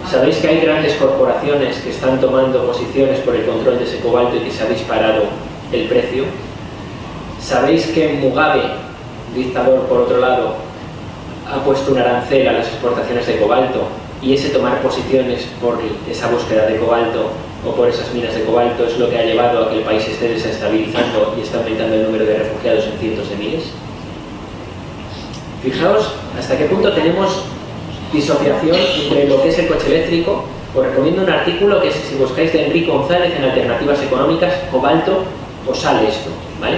¿Sabéis que hay grandes corporaciones que están tomando posiciones por el control de ese cobalto y que se ha disparado el precio? ¿Sabéis que Mugabe, dictador por otro lado, ha puesto un arancel a las exportaciones de cobalto? Y ese tomar posiciones por esa búsqueda de cobalto o por esas minas de cobalto es lo que ha llevado a que el país esté desestabilizando y está aumentando el número de refugiados en cientos de miles. Fijaos hasta qué punto tenemos disociación entre lo que es el coche eléctrico. Os recomiendo un artículo que es, si buscáis, de Enrique González en Alternativas Económicas, cobalto, os sale esto, ¿vale?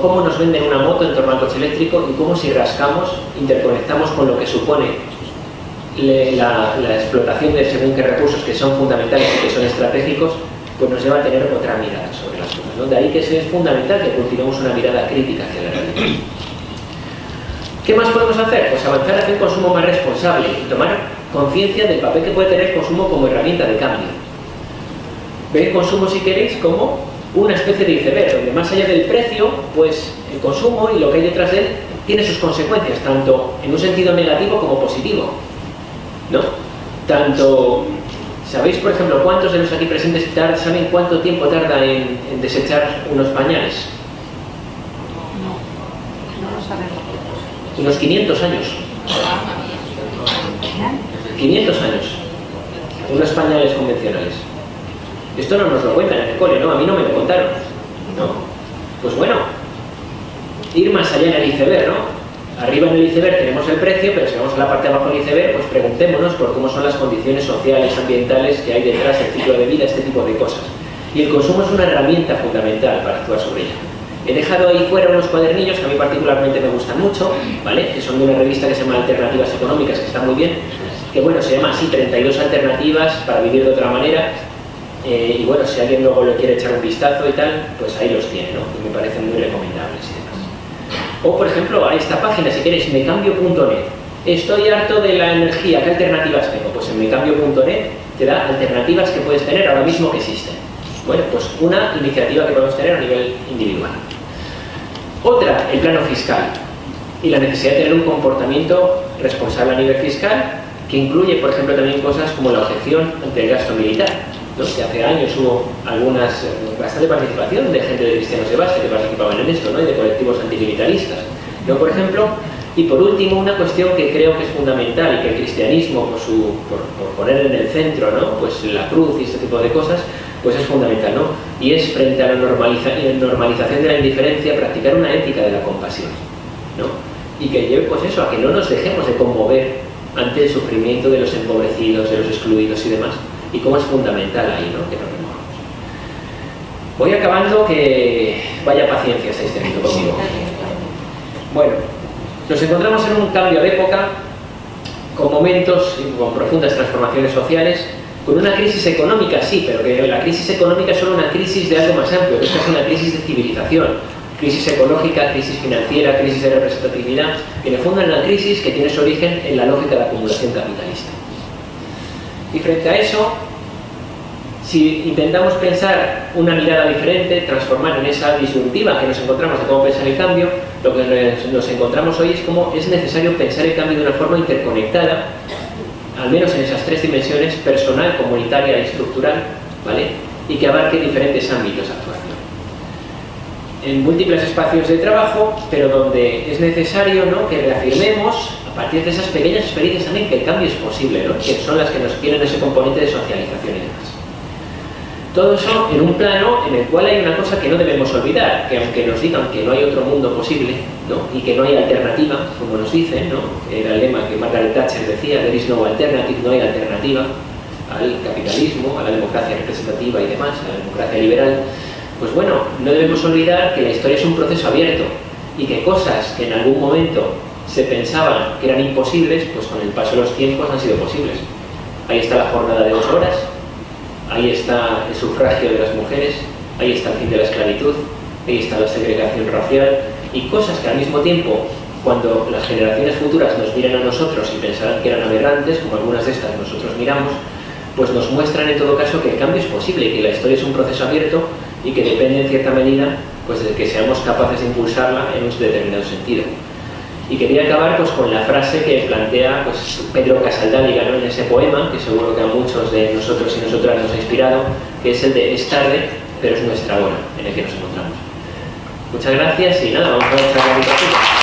Cómo nos venden una moto en torno al coche eléctrico y cómo, si rascamos, interconectamos con lo que supone la explotación de según qué recursos que son fundamentales y que son estratégicos, pues nos lleva a tener otra mirada sobre las cosas, ¿no? De ahí que es fundamental que cultivemos una mirada crítica hacia la realidad. ¿Qué más podemos hacer? Pues avanzar hacia un consumo más responsable y tomar conciencia del papel que puede tener el consumo como herramienta de cambio. Ver el consumo, si queréis, como una especie de iceberg, donde más allá del precio, pues el consumo y lo que hay detrás de él tiene sus consecuencias, tanto en un sentido negativo como positivo, ¿no? Tanto, ¿sabéis, por ejemplo, cuántos de los aquí presentes saben cuánto tiempo tarda en desechar unos pañales? No lo sabemos. Unos 500 años. 500 años. Unos pañales convencionales. Esto no nos lo cuentan en el cole, ¿no? A mí no me lo contaron, ¿no? Pues bueno, ir más allá en el iceberg, ¿no? Arriba en el iceberg tenemos el precio, pero si vamos a la parte de abajo del iceberg, pues preguntémonos por cómo son las condiciones sociales, ambientales que hay detrás del ciclo de vida, este tipo de cosas. Y el consumo es una herramienta fundamental para actuar sobre ella. He dejado ahí fuera unos cuadernillos que a mí particularmente me gustan mucho, ¿vale? Que son de una revista que se llama Alternativas Económicas, que está muy bien, que bueno, se llama así 32 alternativas para vivir de otra manera. Y bueno, si alguien luego le quiere echar un vistazo y tal, pues ahí los tiene, ¿no? Y me parecen muy recomendables y demás. O, por ejemplo, a esta página, si queréis, mecambio.net. Estoy harto de la energía, ¿qué alternativas tengo? Pues en mecambio.net te da alternativas que puedes tener ahora mismo que existen. Bueno, pues una iniciativa que podemos tener a nivel individual. Otra, el plano fiscal y la necesidad de tener un comportamiento responsable a nivel fiscal, que incluye, por ejemplo, también cosas como la objeción ante el gasto militar, ¿no? Que hace años hubo bastante participación de gente de cristianos de base que participaban en esto, ¿no? Y de colectivos antimilitaristas, ¿no? Por ejemplo. Y por último, una cuestión que creo que es fundamental y que el cristianismo, por poner en el centro, ¿no? Pues la cruz y este tipo de cosas, pues es fundamental, ¿no? Y es, frente a la normalización de la indiferencia, practicar una ética de la compasión, ¿no? Y que lleve, pues eso, a que no nos dejemos de conmover ante el sufrimiento de los empobrecidos, de los excluidos y demás, y cómo es fundamental ahí, ¿no? Que nos removamos. Voy acabando, que vaya paciencia estáis teniendo conmigo. Bueno, nos encontramos en un cambio de época, con momentos y con profundas transformaciones sociales, con una crisis económica, sí, pero que la crisis económica es solo una crisis de algo más amplio, que es casi una crisis de civilización. Crisis ecológica, crisis financiera, crisis de representatividad, que en el fondo es una crisis que tiene su origen en la lógica de la acumulación capitalista. Y frente a eso, si intentamos pensar una mirada diferente, transformar en esa disyuntiva que nos encontramos de cómo pensar el cambio, lo que nos encontramos hoy es cómo es necesario pensar el cambio de una forma interconectada, al menos en esas tres dimensiones: personal, comunitaria y estructural, ¿vale? Y que abarque diferentes ámbitos de actuación. En múltiples espacios de trabajo, pero donde es necesario, ¿no?, que reafirmemos, a partir de esas pequeñas experiencias también, que el cambio es posible, ¿no?, que son las que nos tienen ese componente de socialización y demás. Todo eso en un plano en el cual hay una cosa que no debemos olvidar, que aunque nos digan que no hay otro mundo posible, ¿no?, y que no hay alternativa, como nos dicen, ¿no?, era el lema que Margaret Thatcher decía: there is no alternative, no hay alternativa al capitalismo, a la democracia representativa y demás, a la democracia liberal. Pues bueno, no debemos olvidar que la historia es un proceso abierto y que cosas que en algún momento se pensaban que eran imposibles, pues con el paso de los tiempos han sido posibles. Ahí está la jornada de 8 horas, ahí está el sufragio de las mujeres, ahí está el fin de la esclavitud, ahí está la segregación racial, y cosas que al mismo tiempo, cuando las generaciones futuras nos miren a nosotros y pensarán que eran aberrantes, como algunas de estas nosotros miramos, pues nos muestran en todo caso que el cambio es posible y que la historia es un proceso abierto y que depende en cierta medida, pues, de que seamos capaces de impulsarla en un determinado sentido. Y quería acabar, pues, con la frase que plantea, pues, Pedro Casaldáliga, ¿no?, en ese poema, que seguro que a muchos de nosotros y nosotras nos ha inspirado, que es el de: es tarde, pero es nuestra hora en el que nos encontramos. Muchas gracias y nada, vamos a ver esta